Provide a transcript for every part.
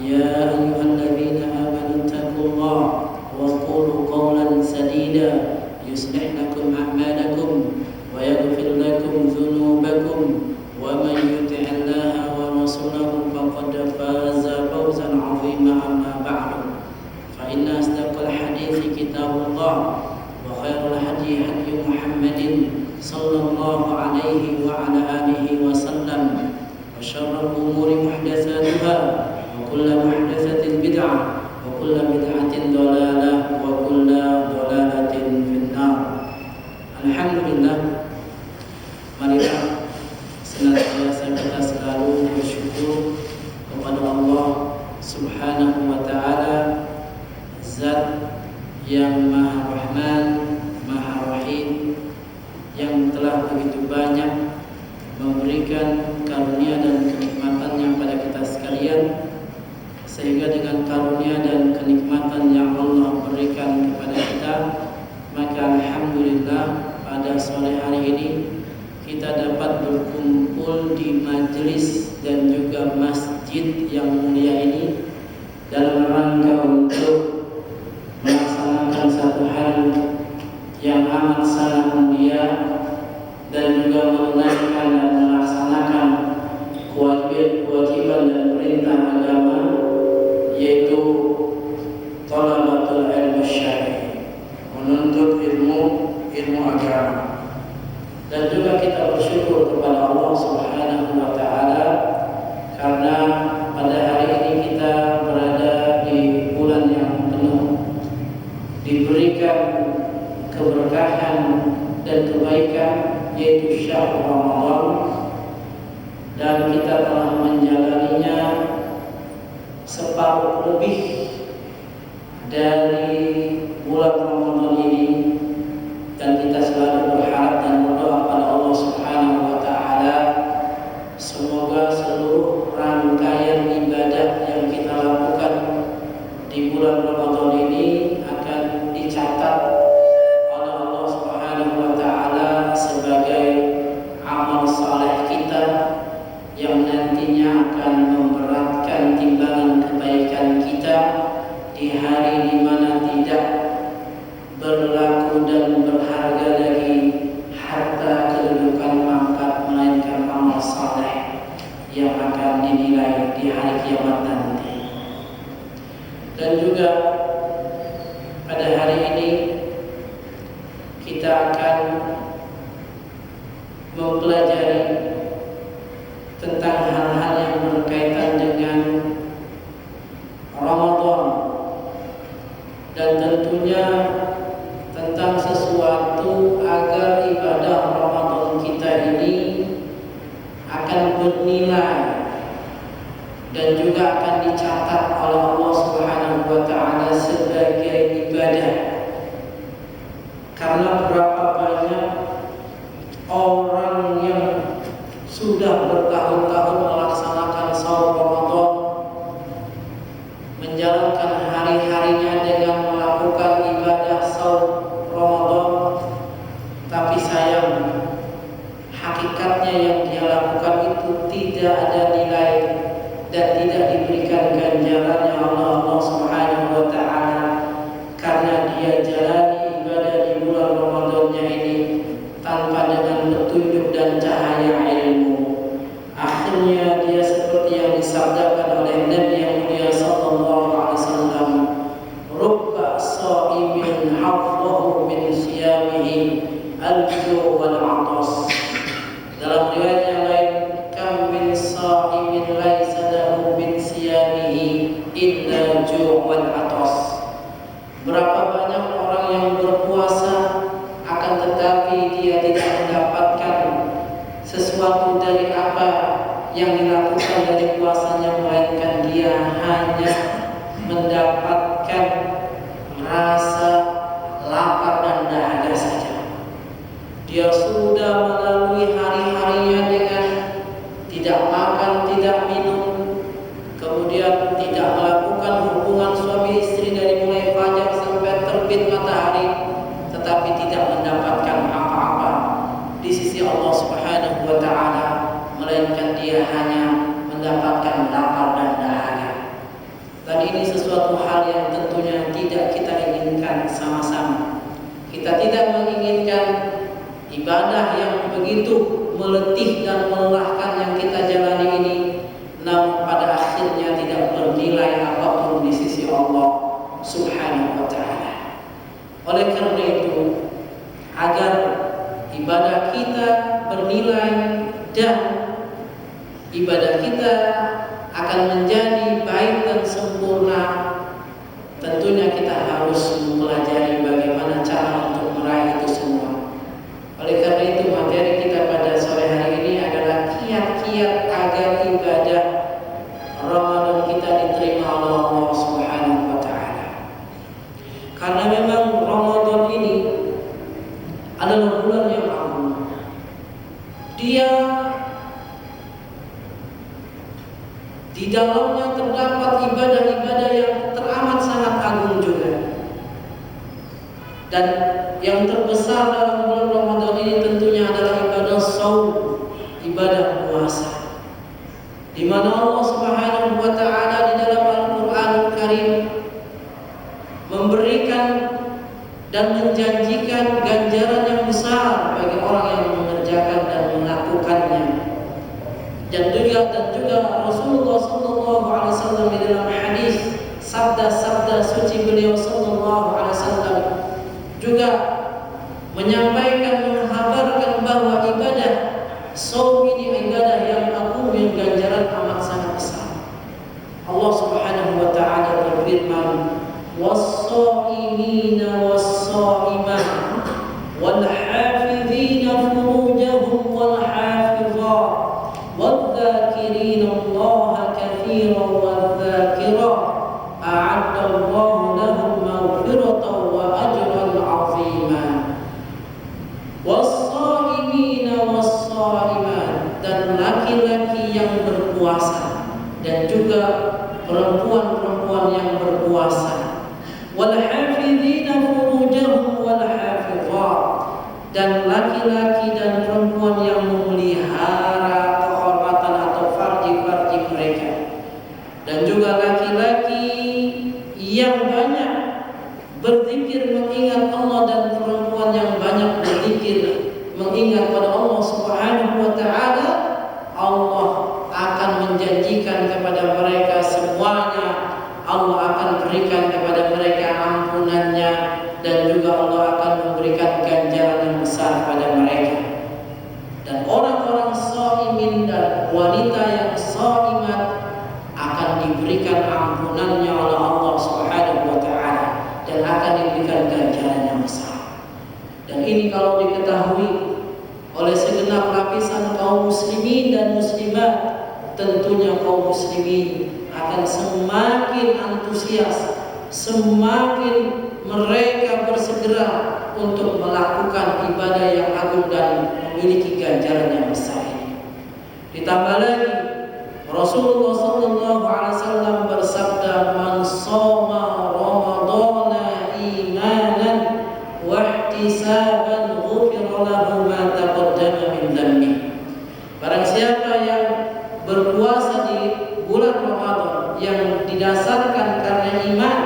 يا أيها الذين آمنوا اتقوا الله وقولوا قولا سديدا يصلح لكم أعمالكم ويغفر لكم ذنوبكم ومن يطع الله ورسوله فقد فاز فوزا عظيما. أما بعد فإن أصدق الحديث كتاب الله وخير الهدي هدي محمد صلى الله عليه وعلى آله وسلم وشر الأمور محدثاتها وكل محدثة بدعة وكل بدعة ضلالة وكل ضلالة في النار. Alhamdulillah, marilah senantiasa kita selalu bersyukur kepada Allah Subhanahu wa Ta'ala, Zat yang Maha Rahman, Maha Rahim, yang telah begitu banyak memberikan karunia dan kenikmatannya pada kita sekalian, sehingga dengan karunia dan kenikmatan yang Allah berikan kepada kita, maka alhamdulillah pada sore hari ini kita dapat berkumpul di majelis dan juga masjid yang mulia ini dalam rangka untuk melaksanakan satu hal yang amat sangat mulia dan juga menunaikan dan melaksanakan kewajiban dan perintah agama, yaitu thalabatul ilmu syar'i, menuntut ilmu agama. Dan juga kita bersyukur kepada Allah Subhanahu wa Ta'ala karena pada hari ini kita berada di bulan yang penuh diberikan keberkahan dan kebaikan, yaitu syahrul Ramadan, dan kita telah menjalaninya separuh lebih dari bulan Ramadan ini, dan kita selalu berharap dan berdoa pada Allah Subhanahu wa Ta'ala semoga seluruh rangkaian ibadah yang kita lakukan di bulan Ramadan ini akan dicatat oleh Allah Subhanahu wa Ta'ala sebagai amal saleh kita yang nantinya akan memberatkan timbangan kebaikan kita di hari di mana tidak berlaku dan berharga lagi harta, kedudukan, pangkat, melainkan amal saleh yang akan dinilai di hari kiamat nanti. Dan juga pada hari ini kita akan mempelajari tentang hal-hal yang berkaitan dengan Ramadan, dan tentunya tentang sesuatu agar ibadah Ramadan kita ini akan bernilai dan juga akan dicatat oleh Allah Subhanahu wa Ta'ala sebagai ibadah. Karena berapa banyak orang yang sudah bertahun-tahun melaksanakan saum Ramadan, menjalankan hari-harinya dengan melakukan ibadah saum Ramadan, tapi sayang hakikatnya yang dia lakukan itu tidak ada nilai dan tidak diberikan ganjarannya oleh Allah Subhanahu wa Ta'ala, karena dia jalani ibadah di bulan Ramadannya ini tanpa dengan petunjuk dan cahaya ilmu. Akhirnya dia seperti yang disabdakan oleh Nabi yang mulia sallallahu alaihi wasallam, rubba sha'imin hafzahu min siyamihi al-ju' wal 'atas. Dalam riwayat yang lain, kam min sha'imin laisa lahu min siyamihi illa ju' wal 'atas. Berapa banyak orang yang berpuasa akan tetapi dia tidak mendapatkan sesuatu dari apa yang dilakukan dari puasanya, melainkan dia hanya mendapatkan rasa lapar dan dahaga saja. Dia sudah melalui hari-harinya dengan tidak makan, tidak minum, kemudian tidak melakukan hubungan suami istri dari mulai fajar sampai terbit matahari, tetapi tidak mendapatkan apa-apa di sisi Allah Subhanahu wa Ta'ala, melainkan dia hanya mendapatkan lapar dan dahaga. sesuatu hal yang tentunya tidak kita inginkan sama-sama. Kita tidak menginginkan ibadah yang begitu meletih dan melelahkan yang kita jalani ini, namun pada akhirnya tidak bernilai apapun di sisi Allah Subhanahu wa ta'ala. Oleh karena itu, agar ibadah kita bernilai dan ibadah kita akan menjadi baik dan sempurna, tentunya kita harus mempelajari bagaimana cara untuk meraih itu semua. Oleh karena itu, materi kita pada sore hari ini adalah kiat-kiat agar ibadah Ramadan kita diterima oleh Allah Subhanahu wa ta'ala. Karena memang Ramadan ini adalah bulan yang agung. Dia di dalamnya terdapat ibadah-ibadah yang teramat sangat agung juga. Dan yang terbesar dalam bulan Ramadan ini tentunya adalah ibadah shaum, ibadah puasa. Di mana Allah Subhanahu wa ta'ala di dalam Al-Qur'anul Karim memberikan dan menjanjikan ganjaran yang besar bagi orang yang mengerjakan dan melakukannya. Dan juga Rasulullah sallallahu alaihi wasallam di dalam hadis sabda-sabda suci beliau sallallahu alaihi wasallam juga menyampaikan, menghabarkan bahwa ibadah shaum ini ibadah yang agung, yang ganjaran amat sangat besar. Allah Subhanahu wa ta'ala berfirman, was-shaimina was-shaimat wal-hafizina furujahum wal-hafizat wal-dzakirina Allah katsiran wal-dzakirat a'adda Allahu lahum maghfiratan wa ajran 'azima. Was-shaimina was-shaimat, dan laki-laki yang berpuasa dan juga perempuan-perempuan yang berpuasa. Wal-hafizina furujahum wal-hafizat, dan laki-laki dan perempuan yang memelihara kehormatan atau farji-farji mereka. Dan juga laki-laki yang banyak berzikir mengingat Allah, dan perempuan yang banyak berzikir mengingat pada Allah Subhanahu wa ta'ala. Allah akan menjanjikan kepada mereka semuanya, Allah akan berikan kepada mereka ampunannya, dan juga Allah akan memberikan ganjaran yang besar pada mereka. Dan orang-orang shaimin dan wanita yang shaimat akan diberikan ampunannya oleh Allah Subhanahu wa ta'ala, dan akan diberikan ganjaran yang besar. Dan ini kalau diketahui oleh segenap lapisan kaum muslimin dan muslimat, tentunya kaum muslimin akan semakin antusias, semakin mereka bersegera untuk melakukan ibadah yang agung dan memiliki ganjaran yang besar ini. Ditambah lagi, Rasulullah sallallahu alaihi wasallam bersabda, "Man shoma ramadhana imanan wa ihtisaban ghufira lahu ma taqaddama min dhanbi." Barang siapa yang berpuasa di bulan Ramadan yang didasarkan karena iman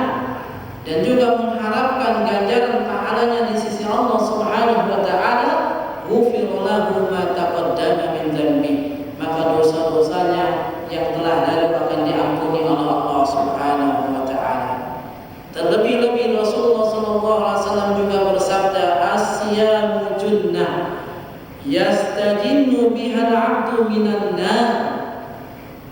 dan juga mengharapkan ganjaran pahalanya di sisi Allah Subhanahu wa ta'ala, ghufira lahu ma taqaddama min dhanbi, maka dosa-dosanya yang telah lalu akan diampuni oleh Allah Subhanahu wa ta'ala. Terlebih-lebih Rasulullah sallallahu alaihi wasallam juga bersabda, "As-siyamu junnah yastajinnu bihal 'abdu minan nar."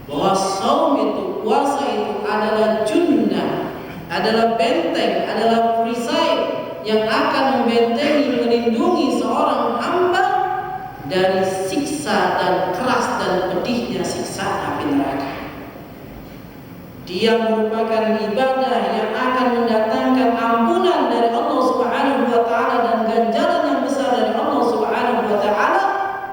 Bahwa shaum itu, puasa itu adalah junnah, adalah benteng, adalah perisai yang akan membentengi, melindungi seorang hamba dari siksa dan keras dan pedihnya siksa api neraka. Dia merupakan ibadah yang akan mendatangkan ampunan dari Allah Subhanahu wa ta'ala dan ganjaran yang besar dari Allah Subhanahu wa ta'ala,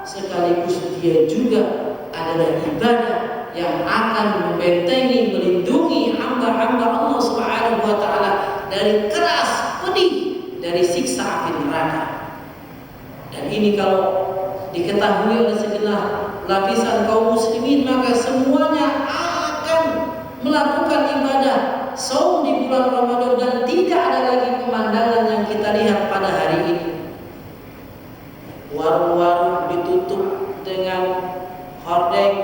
sekaligus dia juga adalah ibadah yang akan membentengi, melindungi hamba-hamba Allah Subhanahu wa ta'ala dari keras pedih dari siksa api neraka. Dan ini kalau diketahui oleh segenap lapisan kaum muslimin, maka semuanya akan melakukan ibadah saum di bulan Ramadan dan tidak ada lagi pemandangan yang kita lihat pada hari ini. Warung-warung ditutup dengan hordeng,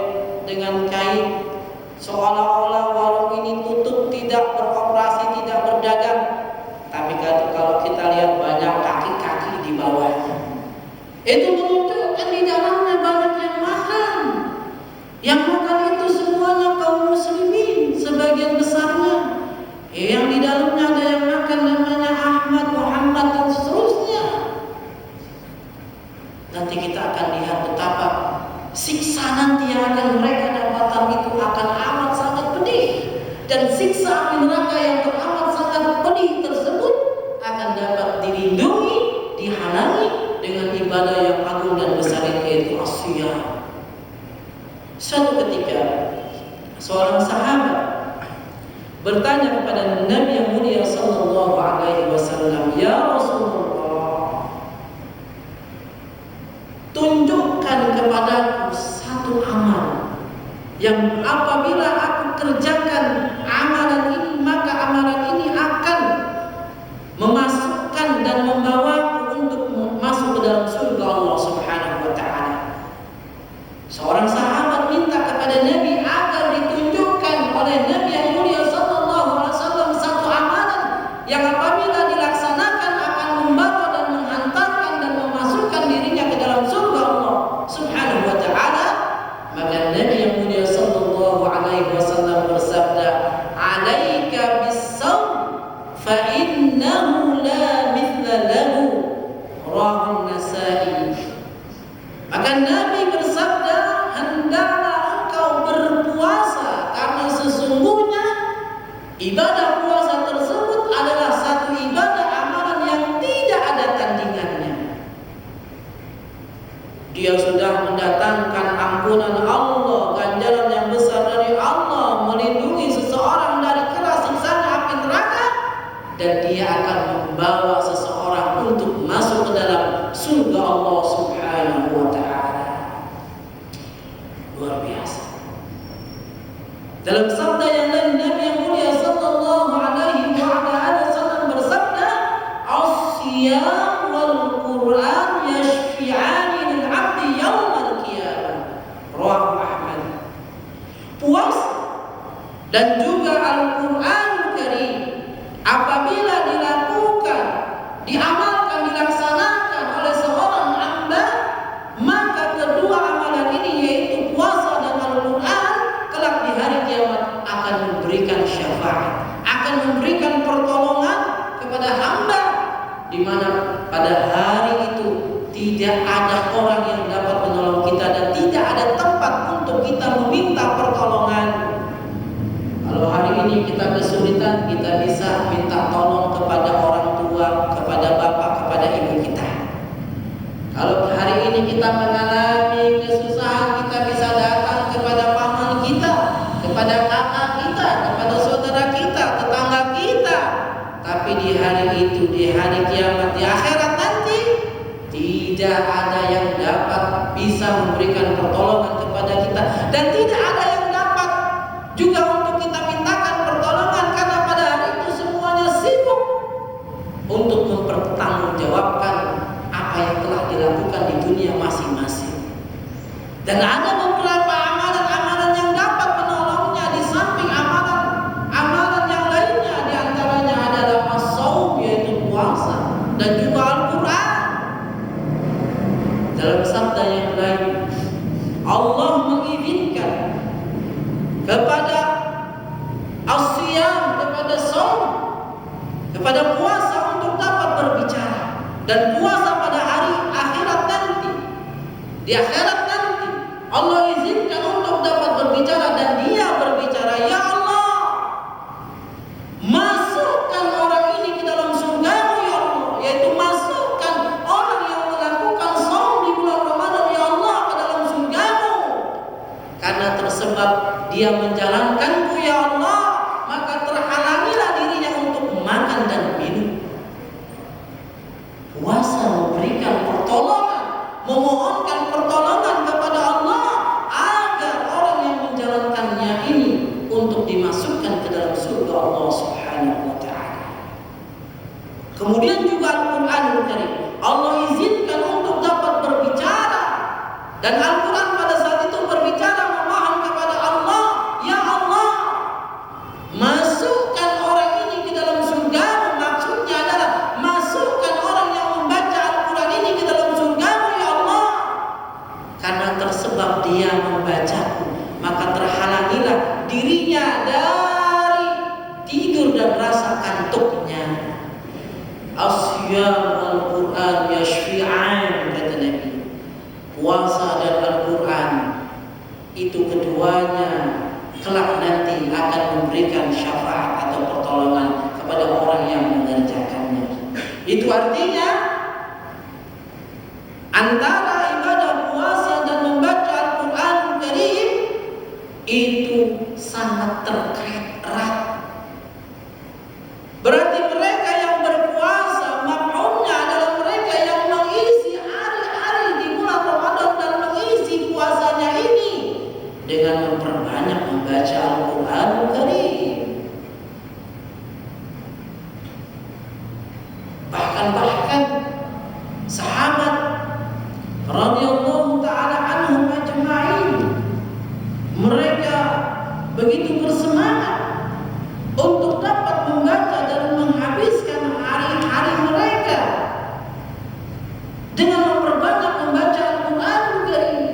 dengan kain, seolah-olah warung ini tutup, tidak beroperasi, tidak berdagang. Tapi kalau kita lihat banyak kaki-kaki di bawahnya, itu menunjukkan di dalamnya banyak yang makan. Yang makan itu semuanya kaum muslimin, sebagian besarnya. Yang di dalamnya ada yang makan namanya Ahmad, Muhammad dan seterusnya. Nanti kita akan lihat betapa siksa nanti yang akan mereka dapatkan itu akan amat sangat pedih. Dan siksa api neraka yang teramat sangat pedih tersebut akan dapat dilindungi, dihalangi dengan ibadah yang agung dan besar yaitu as-shiyam. Suatu ketika seorang sahabat bertanya kepada Nabi yang mulia sallallahu alaihi wasallam, "Ya Rasulullah, tunjukkan kepadaku satu amal yang apabila aku kerjakan amalan ini, maka amalan ini akan memasukkan dan membawaku untuk masuk ke dalam surga Allah Subhanahu wa taala." Seorang sahabat minta kepada Nabi agar ditunjukkan oleh Nabi yang mulia sallallahu alaihi wasallam satu amalan yang apabila dilaksanakan akan membawa dan menghantarkan dan memasukkan dirinya ke dalam surga Allah Subhanahu wa taala. Maka Nabi yang mulia sallallahu alaihi wasallam bersabda, "Alaika bis-shaum fa innahu la mithla lahu." Rawahu Nasa'i. Maka Nabi bersabda, hendaklah engkau berpuasa karena sesungguhnya ibadah puasa tersebut adalah satu ibadah amalan yang tidak ada tandingannya. Dia sudah mendatangkan ampunan Allah, ganjaran yang besar dari Allah, melindungi seseorang dari keras siksaan api neraka, dan dia akan membawa seseorang untuk masuk ke dalam surga Allah Subhanahu wa taala. Luar biasa. Dalam sabda yang lain Nabi yang mulia sallallahu alaihi wasallam bersabda, "As-shiyam wal Qur'an yashfi'ani lil 'abdi yaumal qiyamah." Rawahu Ahmad. Puasa dan juga Al-Qur'an Karim apabila dilakukan, diamalkan, dilaksanakan oleh seorang hamba, maka kedua amalan ini yaitu puasa dan Al-Quran kelak di hari kiamat akan memberikan syafaat, akan memberikan pertolongan kepada hamba, di mana pada hari itu tidak ada orang yang dapat menolong kita dan tidak ada tempat untuk kita meminta pertolongan. Kalau hari ini kita kesulitan, kita bisa minta tolong kepada orang tua, kepada bapak, kepada ibu kita. Kalau hari ini kita mengalami kesusahan, kita bisa datang kepada paman kita, kepada kakak kita, kepada saudara kita, tetangga kita. Tapi di hari itu, di hari kiamat, di akhirat nanti, tidak ada yang dapat bisa memberikan pertolongan kepada kita, dan tidak ada yang dapat juga untuk kita mintakan pertolongan, karena pada hari itu semuanya sibuk untuk mempertanggungjawabkan apa yang telah dilakukan di dunia masing-masing. Dan ada beberapa amalan-amalan yang dapat menolongnya di samping amalan yang lainnya, di antaranya adalah as-shaum yaitu puasa dan juga Al-Qur'an. Dalam sabda yang lain, Allah mengizinkan kepada as-shiyam, kepada shaum, kepada puasa untuk dapat berbicara, dan puasa pada hari akhirat nanti. Di akhirat nanti Allah izinkan untuk dapat berbicara, dan dia berbicara, "Ya Allah, masukkan orang ini ke dalam surga-Mu ya Allah," yaitu masukkan orang yang melakukan shaum di bulan Ramadan ya Allah ke dalam surga-Mu, karena tersebab dia menjalankanku ya Allah, maka terhalangilah dirinya untuk makan dan minum. Puasa memberikan pertolongan, memohonkan pertolongan kepada Allah agar orang yang menjalankan Subhanahu wa ta'ala. Kemudian juga Al-Qur'anul Karim Allah izinkan untuk dapat berbicara, dan Al-Quran pada saat itu berbicara memohon kepada Allah, ya Allah, masukkan orang ini ke dalam surga. Maksudnya adalah masukkan orang yang membaca Al-Quran ini ke dalam surga, ya Allah. Karena tersebab dia membacaku, maka terhalangilah dirinya dari tidur dan rasa kantuknya. Asyam Al-Quran yashfi'an, kata Nabi. Puasa dan Al-Quran itu keduanya kelak nanti akan memberikan syafaat atau pertolongan kepada orang yang mengerjakannya. Itu artinya antara ibadah puasa dan membaca Al-Quran Karim itu sangat terkait erat. Berarti mereka yang berpuasa maknanya adalah mereka yang mengisi hari-hari di bulan Ramadan dan mengisi puasanya ini dengan memperbanyak membaca Al-Quran Karim. Bahkan sahabat radhiyallahu taala anhum ajma'in, mereka begitu bersemangat untuk dapat membaca dan menghabiskan hari-hari mereka dengan memperbanyak membaca Al-Quran Karim.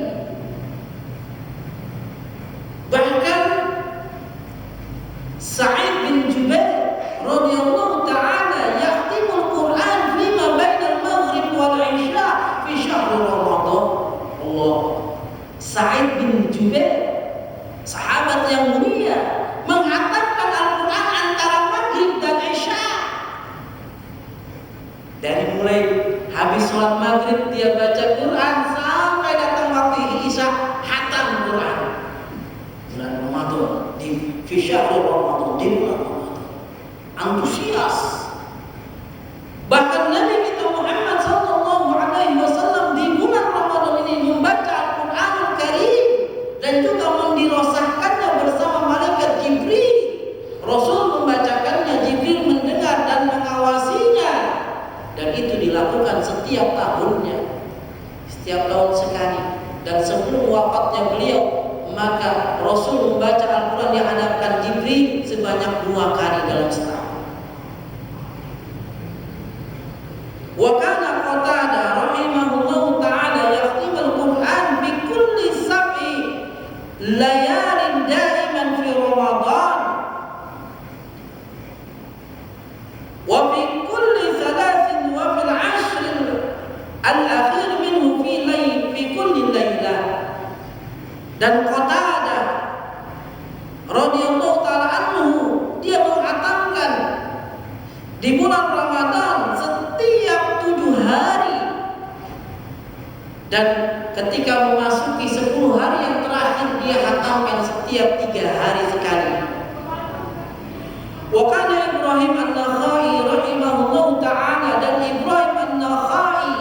Bahkan Sa'id bin Jubair radhiyallahu ta'ala yahtimul Quran fima bainal maghrib wal isya fi syahr Ramadan. Allah. Sa'id bin Jubair, sahabat yang mulia, menghatamkan Al-Quran antara maghrib dan isya. Dari mulai habis sholat maghrib dia baca Quran sampai datang waktu isya hatam Quran. Bulan Ramadan, di syahr Ramadan, di bulan Ramadan, antusias. Bahkan Nabi kita Muhammad sallallahu alaihi wasallam di bulan Ramadan ini membaca Al-Quranul Karim dan juga mendirosahkannya bersama malaikat Jibril. Rasul membacakannya, Jibril mendengar dan mengawasinya, dan itu dilakukan setiap tahunnya, setiap tahun sekali. Dan sebelum wafatnya beliau, maka Rasul membaca Al-Quran di hadapan Jibril sebanyak 2 kali dalam setahun. Wa kana Qatadah rahimahullahu ta'ala yahtimul Quran bi kulli sab'i layalin daiman fi Ramadan wa fi kulli thalathin wa fil 'ashr al-akhir minhu fi kulli laylah. Dan Qatadah radhiyallahu ta'ala anhu, dia menghatamkan di bulan Ramadan setiap 7 hari, dan ketika memasuki 10 hari yang terakhir dia hatamkan setiap 3 hari sekali. Wa kana Ibrahim an-Nakhai rahimahullahu ta'ala, dan Ibrahim an-Nakhai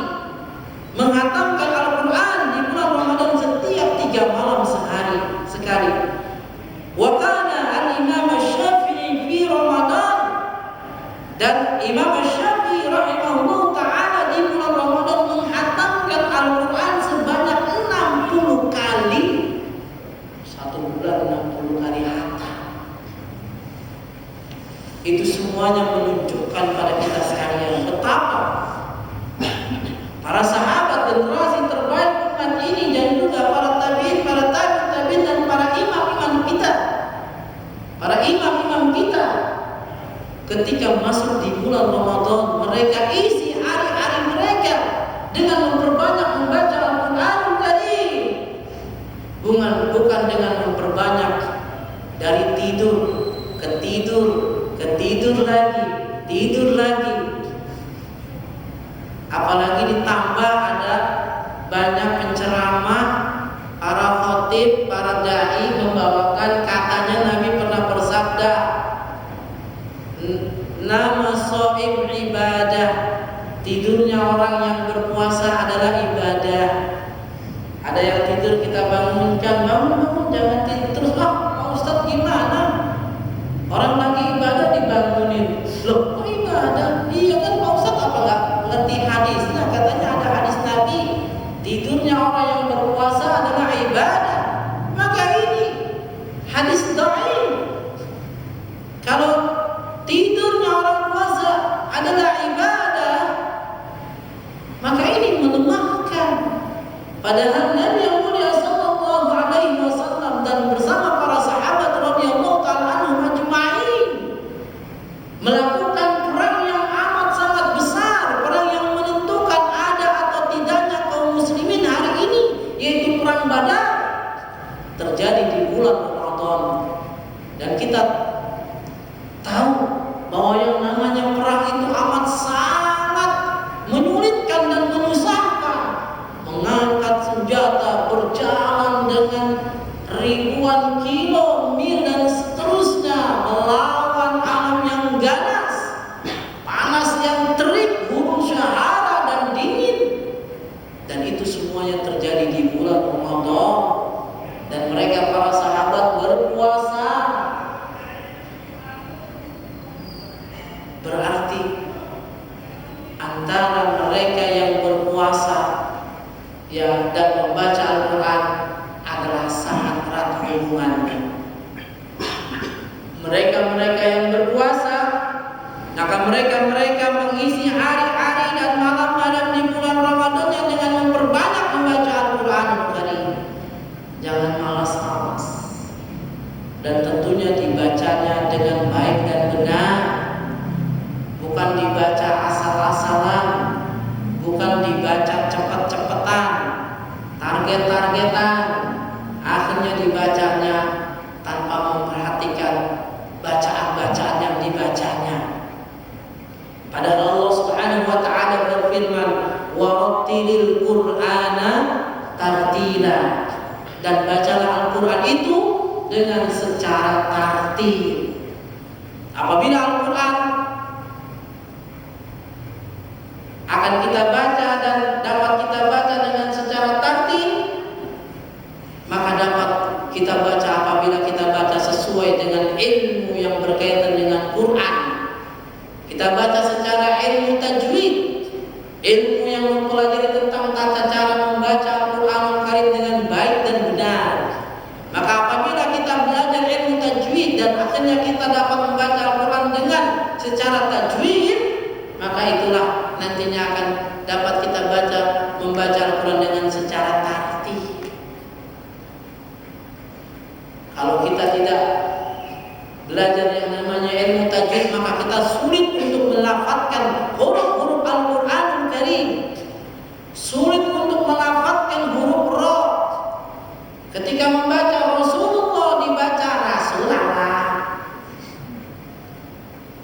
menghatamkan Al-Quran di bulan Ramadan setiap 3 malam sekali. Wa kana al-Imam Syafi'i fi Ramadan, dan Imam Syafi'i rahimahullahu ta'ala di bulan Ramadan menghatamkan Al-Quran sebanyak 60 kali. 1 bulan 60 kali hatam. Itu semuanya menunjukkan pada kita sekalian betapa para sahabat generasi terbaik umat ini, dan juga para tabi'in, para tabi'in, dan para imam-imam kita, ketika masuk di bulan Ramadan, mereka isi hari-hari mereka dengan memperbanyak membaca Al-Quran Karim, bukan dengan memperbanyak dari tidur ke tidur lagi. Apalagi ditambah ada banyak penceramah, para khotib, para dai membawakan, katanya Nabi pernah bersabda, nama shaim ibadah, tidurnya orang yang berpuasa adalah ibadah. Ada yang tidur kita bangunkan, bangun, jangan tidur terus. Pak Ustaz gimana? Orang lagi ibadah dibangunin begini. Loh, kok ibadah? Iya kan Pak Ustaz, apa nggak ngerti hadisnya? Katanya ada hadis Nabi, tidurnya orang yang berpuasa adalah ibadah. Maka ini hadis dhaif. Kalau tidurnya orang puasa adalah ibadah, maka ini melemahkan. Padahal Nabi yang mulia sallallahu alaihi wasallam dan bersama para sahabat radhiyallahu ta'ala anhum ajma'in melakukan perang yang amat sangat besar, perang yang menentukan ada atau tidaknya kaum muslimin hari ini, yaitu perang Badar, terjadi di bulan Ramadan. Dan kita tahu bahwa yang namanya perang itu amat sangat menyulitkan dan menyusahkan. Mengangkat senjata, berjalan dengan ribuan kilo, mil dan seterusnya, melawan alam yang ganas, panas yang terik, gurun syahara dan dingin. Dan itu semuanya terjadi di bulan Ramadan. Dan mereka para sahabat berpuasa. Berarti antara mereka yang berpuasa ya dan membaca Al-Quran adalah sangat erat hubungannya. Mereka-mereka yang berpuasa, maka mereka mengisi hari-hari dan malam-malam di bulan Ramadannya dengan memperbanyak membaca Al-Quran Al-Karim. Jangan malas-malas. Dan tentunya dibacanya dengan baik dan benar. Bukan dibaca asal-asalan, bukan dibaca cepet-cepetan, target-targetan, akhirnya dibacanya tanpa memperhatikan bacaan-bacaan yang dibacanya. Padahal Allah Subhanahu wa ta'ala berfirman, "Warattilil Qur'ana tartila." Dan bacalah Al-Quran itu dengan secara tartil. Apabila Al-Quran akan kita baca dan dapat kita baca dengan secara tartil, maka dapat kita baca apabila kita baca sesuai dengan ilmu yang berkaitan dengan Quran. Kita baca secara ilmu tajwid, ilmu yang mempelajari tentang tata cara membaca Al-Quran Al-Karim dengan baik dan benar. Maka apabila kita belajar ilmu tajwid dan akhirnya kita dapat membaca Al-Quran dengan secara tajwid, maka itulah nantinya akan dapat kita membaca Al-Quran dengan secara tartil. Kalau kita tidak belajar yang namanya ilmu tajwid, maka kita sulit untuk melafadzkan huruf-huruf Al-Quran Al-Karim, sulit untuk melafadzkan huruf ra. Ketika membaca Rasulullah dibaca Rasulullah.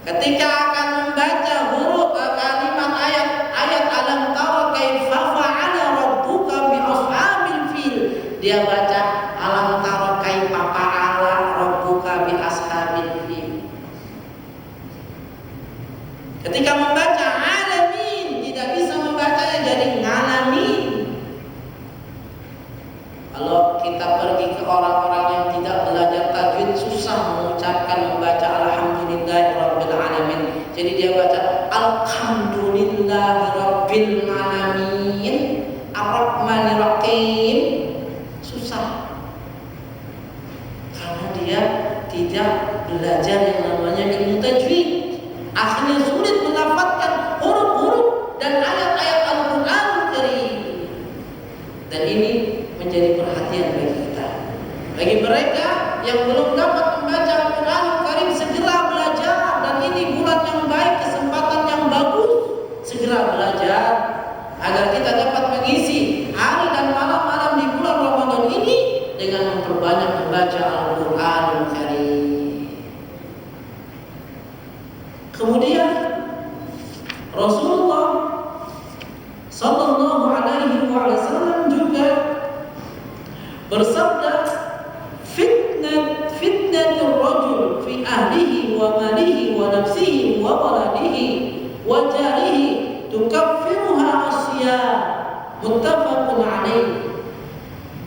Ketika akan membaca huruf kalimat ayat alam tara kaifa fa'ala rabbuka bi ashabil fil, dia baca alam tara kaifa fa'ala rabbuka bi ashabil fil. Ketika membaca alamin, tidak bisa membacanya jadi ngalamin. Kalau kita pergi ke orang-orang yang tidak belajar tajwid, susah mengucapkan membaca alhamdulillahirabbil alamin. Jadi dia baca alhamdulillahirabbil alamin, arrahmanirrahim, susah. Karena dia tidak belajar yang namanya ilmu tajwid. Akhirnya sulit melafadzkan huruf-huruf dan ayat-ayat Al-Quran Al-Karim. Dan ini menjadi perhatian bagi kita. Bagi mereka yang belum dapat membaca Al-Quran Al-Karim, segera belajar. Dan ini bulan yang baik, kesempatan yang bagus, segera belajar agar kita dapat mengisi hari dan malam-malam di bulan Ramadan ini dengan memperbanyak membaca Al-Quran Al-Karim. Kemudian Rasulullah sallallahu alaihi wasallam juga bersabda, fitnatul rajul fi ahlihi wa malihi wa nafsihi wa waladihi wa jarihi tukaffiruha asyam, muttafaqun alaih.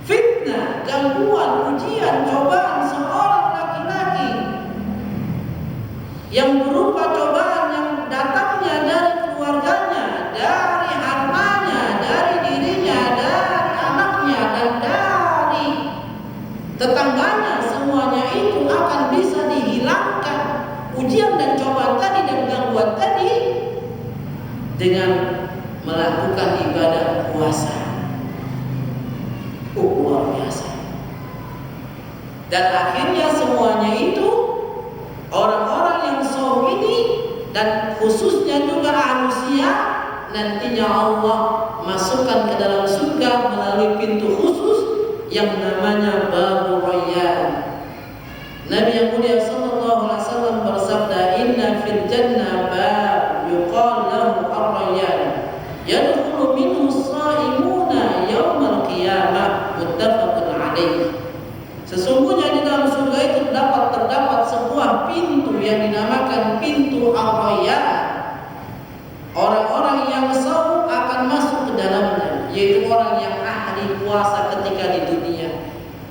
Fitnah, gangguan, ujian, cobaan seorang laki-laki yang berupa cobaan yang datangnya dari keluarganya, dari hartanya, dari dirinya, dari anaknya, dan dari tetangganya, semuanya itu akan bisa dihilangkan ujian dan cobaan tadi dan gangguan tadi dengan melakukan ibadah puasa. Luar biasa. Dan akhirnya semuanya itu orang-orang yang saum ini dan khususnya juga manusia nantinya Allah masukkan ke dalam surga melalui pintu khusus yang namanya Babur Rayyan. Nabi yang mulia sallallahu alaihi wasallam bersabda, "Inna fil jannah bab yuqal lahu ar-Rayyan, yadkhulu minhu as-sha'imuna yaumal qiyamah." Muttafaqun alaih. Sesungguhnya di dalam surga itu terdapat sebuah pintu yang dinamakan pintu Ar-Rayyan. Orang-orang yang saum akan masuk ke dalamnya, yaitu orang yang ahli puasa ketika di dunia.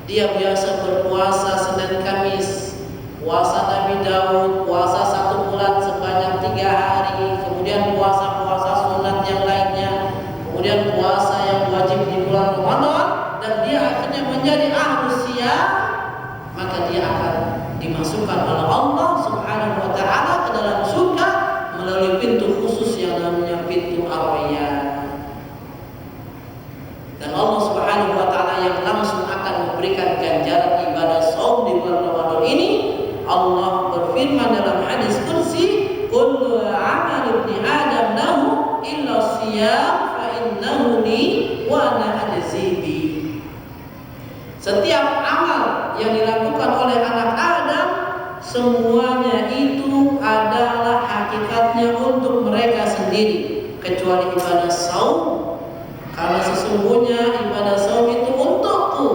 Dia biasa berpuasa Senin Kamis, puasa Nabi Daud, puasa 1 bulan sebanyak 3 hari, kemudian puasa-puasa sunat yang lainnya, kemudian puasa yang wajib di bulan Ramadan, dan dia akhirnya menjadi ahli siyam, maka dia akan dimasukkan oleh Allah Subhanahu wa taala ke dalam surga melalui pintu khusus yang namanya pintu Ar-Rayyan. Dan Allah Subhanahu wa taala yang langsung akan memberikan ganjaran ibadah saum di bulan Ramadan ini, Allah berfirman dalam hadis qudsi, "Kullu 'amal ibni Adam lahu illa shiyam fa innahu li wa ana ajzi bi." Setiap amal yang dilakukan oleh anak Adam, semuanya itu adalah hakikatnya untuk mereka sendiri, kecuali ibadah saum. Karena sesungguhnya ibadah saum itu untukku,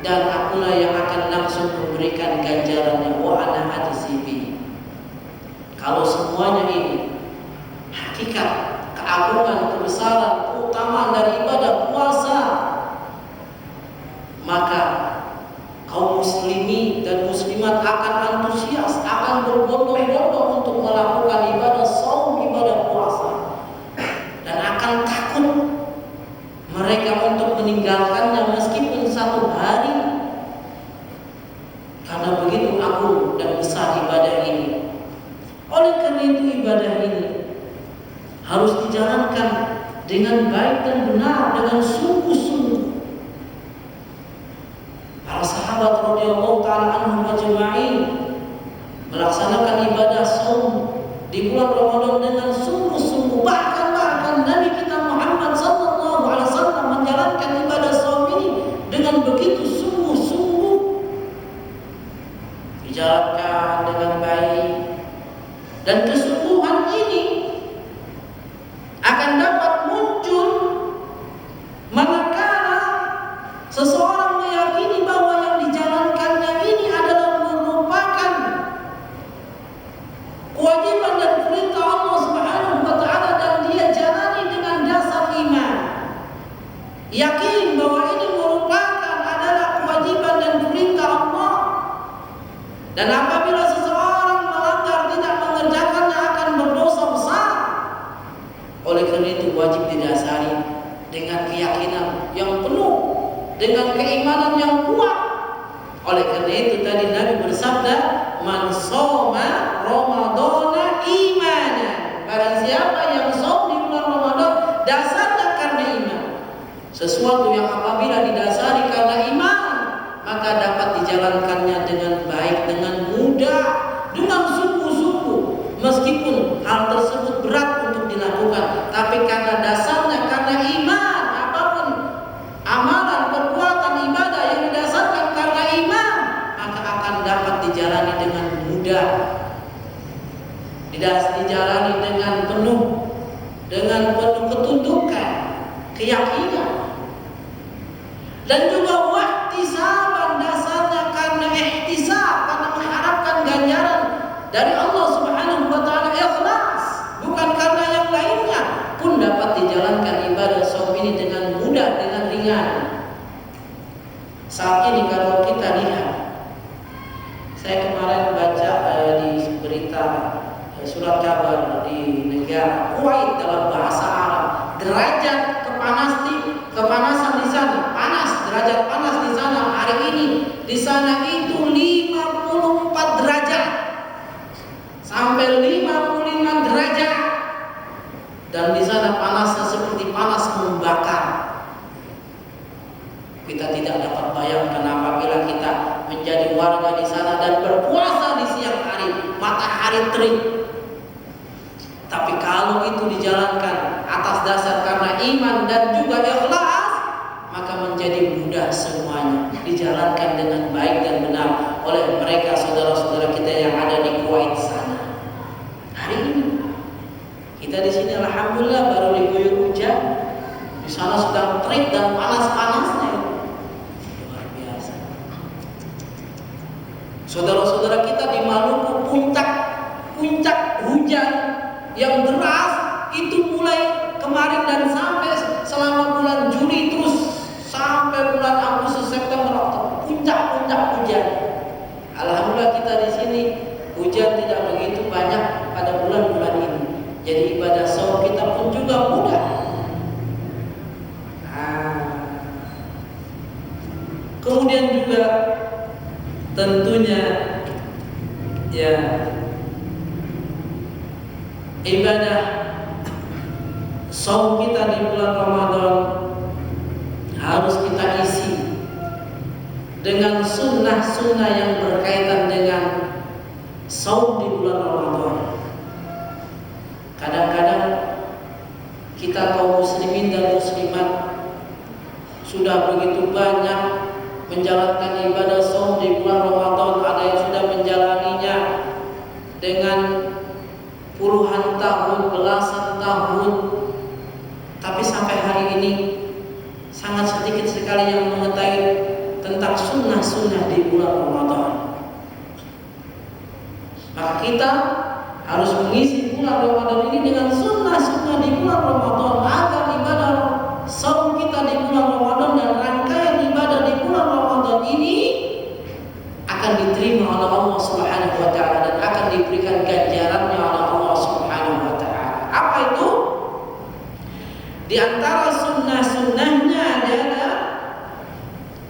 dan akulah yang akan langsung memberikan ganjarannya. Wa ana ajzibi. Kalau semuanya ini hakikat keagungan, kebesaran, keutamaan dari ibadah puasa, maka kaum muslimin dan muslimat akan antusias, akan berbondong-bondong untuk melakukan ibadah saum, ibadah puasa, dan akan takut mereka untuk meninggalkannya meskipun 1 hari, karena begitu agung dan besar ibadah ini. Oleh karena itu ibadah ini harus dijalankan dengan baik dan benar, dengan sungguh-sungguh. Para sahabat radhiyallahu taala anhum ajma'in melaksanakan ibadah saum di bulan Ramadan dengan sungguh-sungguh. Bahkan Nabi kita Muhammad sallallahu alaihi wasallam menjalankan ibadah saum ini dengan begitu sungguh-sungguh. Dijalankan dengan baik, dan kesungguhan ini akan dapat muncul manakala seseorang meyakini bahwa yang dijalankannya ini adalah merupakan kewajiban dan perintah Allah Subhanahu wa taala, dan dia jalani dengan dasar iman, yakin bahwa ini merupakan adalah kewajiban dan perintah Allah. Dan apabila seseorang melanggar, tidak mengerjakannya, akan berdosa besar. Oleh karena itu wajib didasari dengan keyakinan yang penuh, dengan keimanan yang kuat. Oleh karena itu tadi Nabi bersabda, "Man shoma Ramadana imanan." Barang siapa yang saum di bulan Ramadan dasarnya karena iman. Sesuatu yang apabila didasari karena iman, maka dapat dijalankannya dengan baik, dengan mudah, dengan sungguh-sungguh. Meskipun hal tersebut berat untuk dilakukan, tapi karena dasarnya karena iman, apapun amalan, perbuatan, ibadah yang didasarkan karena iman, maka akan dapat dijalani dengan mudah, dijalani dengan penuh ketundukan, keyakinan, dan juga wahtisaban, dasarnya karena ihtisab, karena mengharapkan ganjaran dari Allah Subhanahu wa taala, ikhlas, bukan karena yang lainnya, pun dapat dijalankan ibadah saum ini dengan mudah, dengan ringan. Saat ini kalau kita lihat, saya kemarin baca di berita surat kabar di negara Kuwait dalam bahasa Arab, derajat kepanasan di sana, derajat panas di sana hari ini di sana itu 54 derajat sampai 55 derajat, dan di sana panasnya seperti panas membakar. Kita tidak dapat bayangkan apabila kita menjadi warga di sana dan berpuasa di siang hari, matahari terik. Tapi kalau itu dijalankan atas dasar karena iman dan juga ikhlas, maka menjadi mudah semuanya, dijalankan dengan baik dan benar oleh mereka saudara-saudara kita yang ada di Kuwait sana. Hari ini kita di sini alhamdulillah baru diguyur hujan, di sana sedang terik dan panas-panasnya. Luar biasa. Saudara-saudara kita di Maluku, puncak hujan yang deras itu mulai kemarin dan sampai selama bulan Juli terus sampai bulan Agustus, September, Oktober, puncak hujan. Alhamdulillah kita di sini hujan tidak begitu banyak pada bulan-bulan ini. Jadi ibadah saum kita pun juga mudah. Kemudian juga tentunya ya ibadah saum kita di bulan Ramadan harus kita isi dengan sunnah-sunnah yang berkaitan dengan saum di bulan Ramadan. Kadang-kadang kita kaum muslimin dan muslimat sudah begitu banyak menjalankan ibadah saum di bulan Ramadan, ada yang sudah menjalaninya dengan puluhan tahun, belasan tahun, tapi sampai hari ini sangat sedikit sekali yang mengetahui tentang sunnah-sunnah di bulan Ramadan. Maka kita harus mengisi bulan Ramadan ini dengan sunnah-sunnah di bulan Ramadan agar ibadah saum kita di bulan Ramadan dan rangkaian ibadah di bulan Ramadan ini akan diterima oleh Allah Subhanahu wa taala dan akan diberikan ganjarannya oleh Allah Subhanahu wa taala. Apa itu? Di antara sunnah-sunnahnya adalah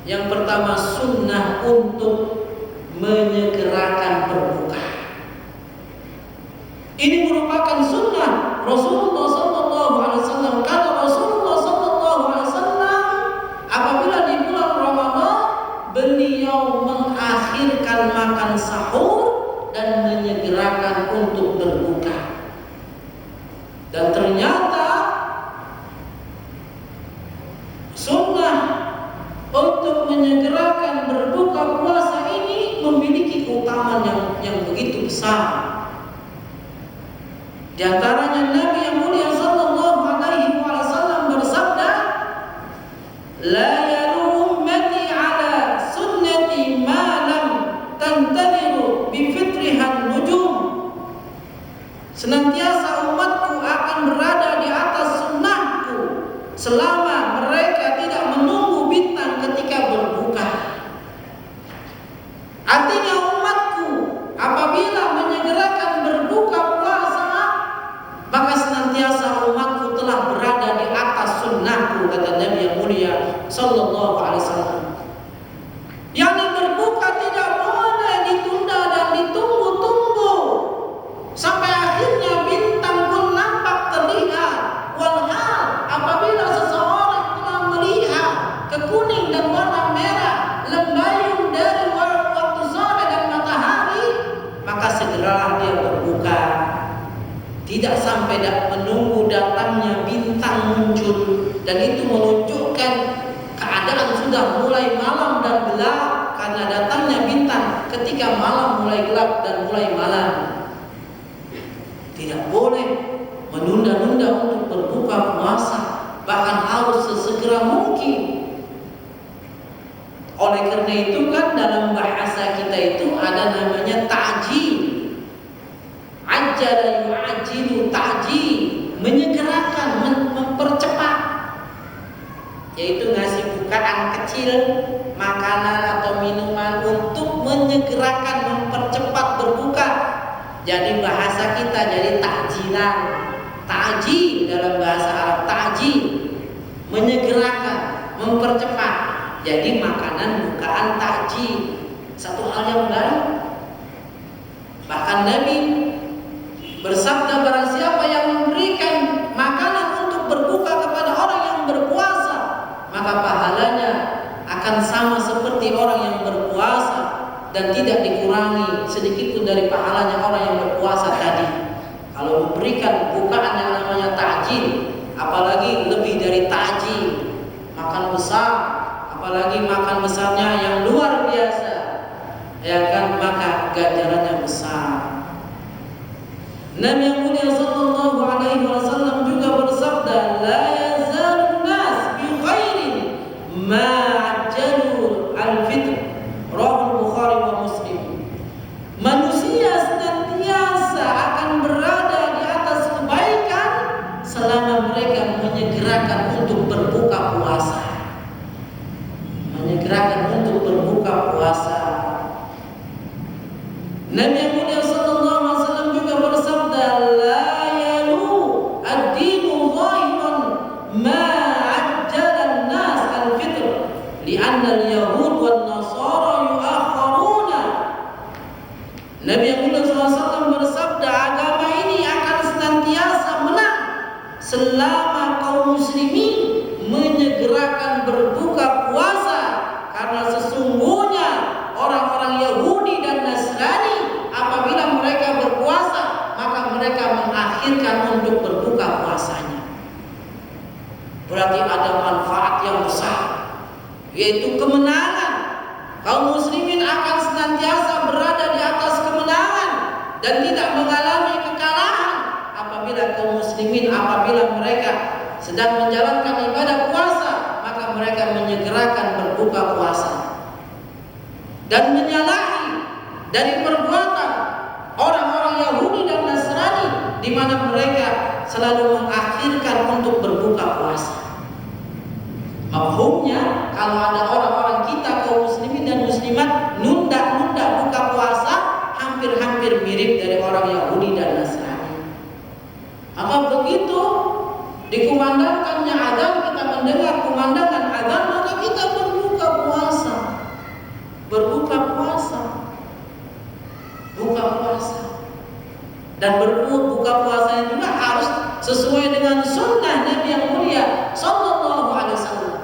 yang pertama, sunnah untuk menyegerakan berbuka. Ini merupakan sunnah Rasulullah SAW. Kata Rasulullah SAW, apabila di bulan Ramadan beliau mengakhirkan makan sahur dan menyegerakan untuk berbuka. Dan ternyata sunnah untuk menyegerakan berbuka puasa ini memiliki keutamaan yang begitu besar. Di antaranya Nabi yang mulia sallallahu alaihi wasallam bersabda, "La yaru ummati ala sunnati ma lam tantadiru bi fitrihan nujum." Senantiasa umatku akan berada di atas sunnahku selama mereka tidak menunggu bintang ketika berbuka. Artinya umatku apabila menyegerakan berbuka puasa, maka senantiasa umatku telah berada di atas sunnahku, kata Nabi yang mulia sallallahu alaihi wasallam. Yang berbuka tidak boleh ditunda dan ditunggu-tunggu sampai akhirnya bintang pun nampak terlihat. Walhal apabila seseorang telah melihat kekuning dan warna merah lembayung dari waktu sore dan matahari, maka segeralah dia berbuka. Tidak sampai menunggu datangnya bintang muncul, dan itu menunjukkan keadaan sudah mulai malam dan gelap karena datangnya bintang ketika malam mulai gelap dan mulai malam. Tidak boleh menunda-nunda untuk berbuka puasa, bahkan harus sesegera mungkin. Oleh karena itu kan dalam bahasa kita itu ada namanya ta'jil. Ajjala yu'ajjilu ta'jil, menyegerakan, mempercepat, yaitu ngasih bukaan kecil makanan atau minuman untuk menyegerakan, mempercepat berbuka. Jadi bahasa kita jadi takjilan. Ta'jil dalam bahasa Arab, ta'jil menyegerakan, mempercepat. Jadi makanan bukaan takjil, satu hal yang baik. Bahkan Nabi bersabda, barang siapa yang memberikan makanan untuk berbuka kepada orang yang berpuasa, maka pahalanya akan sama seperti orang yang berpuasa dan tidak dikurangi sedikit pun dari pahalanya orang yang berpuasa tadi. Kalau memberikan bukaan yang namanya takjil, apalagi lebih dari takjil, makan besar, apalagi makan besarnya yang luar biasa, ya kan, maka ganjarannya besar. Nabi yang mulia sallallahu alaihi wasallam juga bersabda, la yazalun nas bi khairin ma ajjalu al-fitr. Rawahu Bukhari wa Muslim. Manusia senantiasa akan berada di atas kebaikan selama mereka menyegerakan untuk berbuka puasa. Menyegerakan untuk berbuka puasa. Nabi yang mulia sallallahu alaihi wasallam juga bersabda, la yalu ad-dinu zahiran ma ajjala an-nas al-fitr li'anna al-yahud wan nasara yu'akhiruna. Nabi yang mulia sallallahu alaihi wasallam bersabda, agama ini akan senantiasa menang selama kaum muslimin menyegerakan berbuka puasa, karena sesungguhnya orang-orang Yahudi dan Nasrani apabila mereka berpuasa maka mereka mengakhirkan untuk berbuka puasanya. Berarti ada manfaat yang besar, yaitu kemenangan. Kaum muslimin akan senantiasa berada di atas kemenangan dan tidak mengalami kekalahan apabila kaum muslimin apabila mereka sedang menjalankan ibadah puasa, maka mereka menyegerakan berbuka puasa dan menyalahi dari perbuatan orang-orang Yahudi dan Nasrani di mana mereka selalu mengakhirkan untuk berbuka puasa. Mafhumnya, kalau ada orang-orang kita kaum muslimin dan muslimat nunda-nunda buka puasa, hampir-hampir mirip dari orang Yahudi dan Nasrani. Maka begitu dikumandangkannya adzan, kita mendengar kumandangan adzan, maka kita berbuka puasa. Berbuka puasa. Buka puasa. Dan berbuka puasanya juga harus sesuai dengan sunnah Nabi yang mulia sallallahu alaihi wasallam.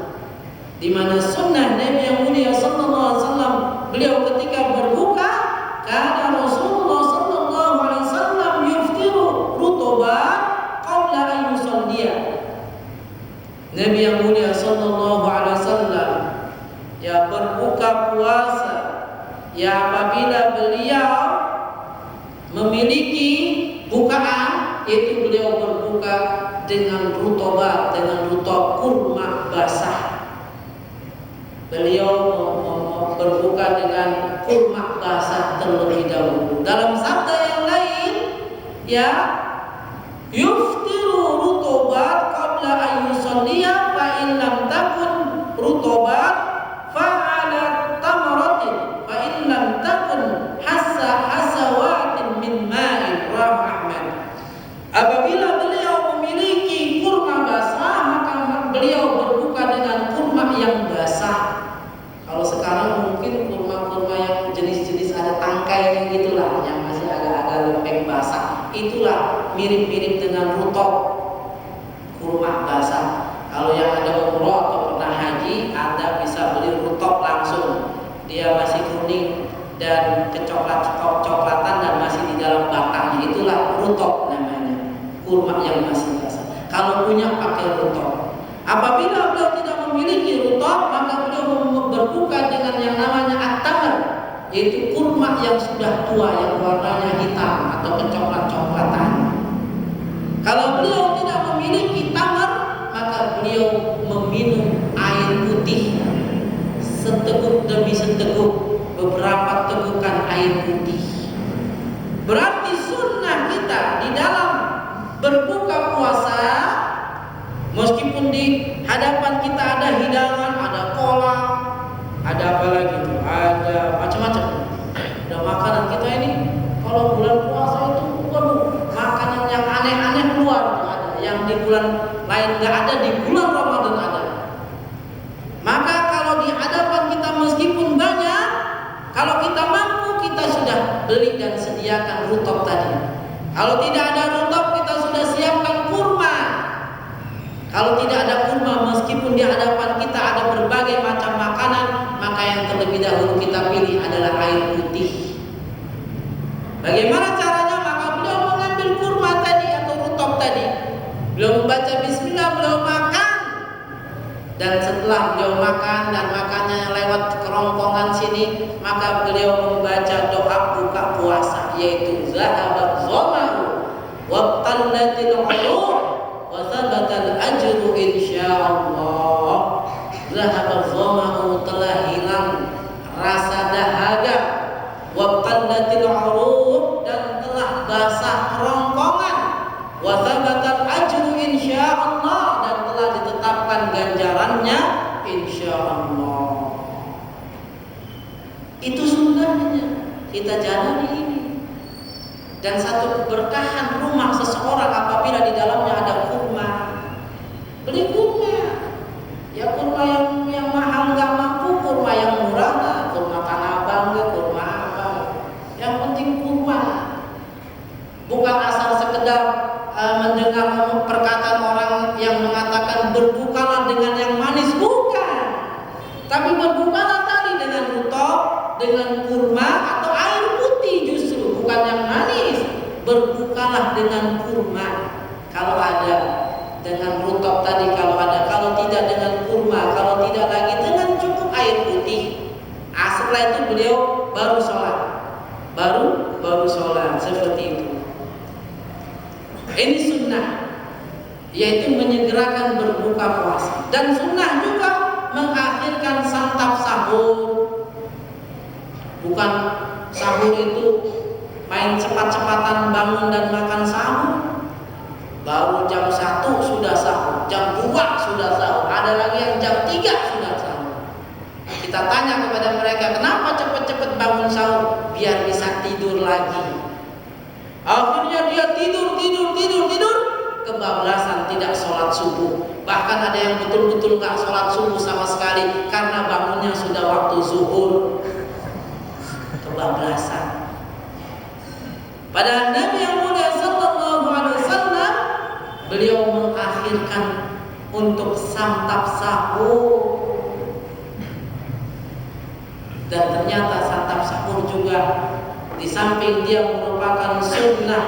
Di mana sunnah Nabi yang mulia sallallahu alaihi wasallam, beliau ketika berbuka, karena Rasulullah sallallahu alaihi wasallam yuftiru rutuban qabla an yusalliya. Nabi yang mulia sallallahu alaihi wasallam ya berbuka puasa ya apabila beliau memiliki bukaan, yaitu beliau berbuka dengan rutobat, dengan rutob kurma basah. Beliau berbuka dengan kurma basah terlebih dahulu. Dalam sabda yang lain, ya, yuftiru rutobat qabla an yusalliya fa in lam takun rutobat fa ala tamratin fa in lam takun hasawatin min ma'in. Rawahu Ahmad. Apabila beliau memiliki kurma basah, maka beliau berbuka dengan kurma yang basah. Kalau sekarang mungkin kurma-kurma yang jenis-jenis ada tangkainya gitulah, yang masih agak-agak lembek basah, itulah mirip-mirip dengan rutob, kurma basah. Kalau yang ada umroh atau pernah haji, Anda bisa beli rutob langsung, dia masih kuning dan kecoklatan dan masih di dalam batangnya, itulah rutob namanya, kurma yang masih basah. Kalau punya pakai rutob. Apabila beliau tidak memiliki rutob, maka beliau berbuka dengan yang namanya at-tamr, yaitu kurma yang sudah tua yang warnanya hitam atau kecoklat-coklatan. Kalau beliau tidak memiliki tamr, maka beliau meminum air putih seteguk demi seteguk, beberapa tegukan air putih. Berarti sunnah kita di dalam berbuka puasa, meskipun di hadapan kita ada hidangan, ada kolak, ada apa lagi tuh, ada macam-macam. Ada makanan kita ini kalau bulan puasa itu bulan lain nggak ada, di bulan Ramadan ada. Maka kalau di hadapan kita meskipun banyak, kalau kita mampu kita sudah beli dan sediakan rutop tadi. Kalau tidak ada rutop kita sudah siapkan kurma. Kalau tidak ada kurma, meskipun di hadapan kita ada berbagai macam makanan, maka yang terlebih dahulu kita pilih adalah air putih. Bagaimana caranya? Maka beliau mengambil kurma tadi atau rutop tadi, beliau membaca bismillah, beliau makan. Dan setelah beliau makan dan makannya lewat kerongkongan sini, maka beliau membaca doa buka puasa, yaitu zahabat dhama'u wabtallatil 'uruq wa thabatal ajru insyaallah. Zahabat dhama'u, telah hilang rasa dahaga, wabtallatil 'uruq, dan telah basah kerongkongan, wa thabatal ajru insyaallah, dan telah ditetapkan ganjarannya insyaallah. Itu sunnahnya, kita jalani ini. Dan satu keberkahan rumah seseorang apabila di dalamnya ada kurma. Beli kurma, ya kurma yang mahal nggak mampu, kurma yang murah lah, kurma Tanah Abang, kurma apa. Yang penting kurma. Bukan asal sekedar mendengar perkataan orang yang mengatakan berbukalah dengan yang manis, bukan. Tapi berbukalah tadi dengan rutop, dengan kurma atau air putih, justru bukan yang manis. Berbukalah dengan kurma kalau ada, dengan rutop tadi kalau ada, kalau tidak dengan kurma, kalau tidak lagi dengan cukup air putih. Setelah itu beliau baru sholat, baru sholat seperti itu. Ini sunnah, yaitu menyegerakan berbuka puasa. Dan sunnah juga mengakhirkan santap sahur. Bukan sahur itu main cepat-cepatan bangun dan makan sahur. Baru jam 1 sudah sahur, jam 2 sudah sahur, ada lagi yang jam 3 sudah sahur. Kita tanya kepada mereka, kenapa cepat-cepat bangun sahur? Biar bisa tidur lagi. Akhirnya dia tidur, kebablasan, tidak sholat subuh. Bahkan ada yang betul-betul gak sholat subuh sama sekali karena bangunnya sudah waktu zuhur. Kebablasan. Padahal Nabi yang mulia sallallahu alaihi wasallam, beliau mengakhirkan untuk santap sahur. Dan ternyata santap sahur juga di samping dia merupakan sunnah,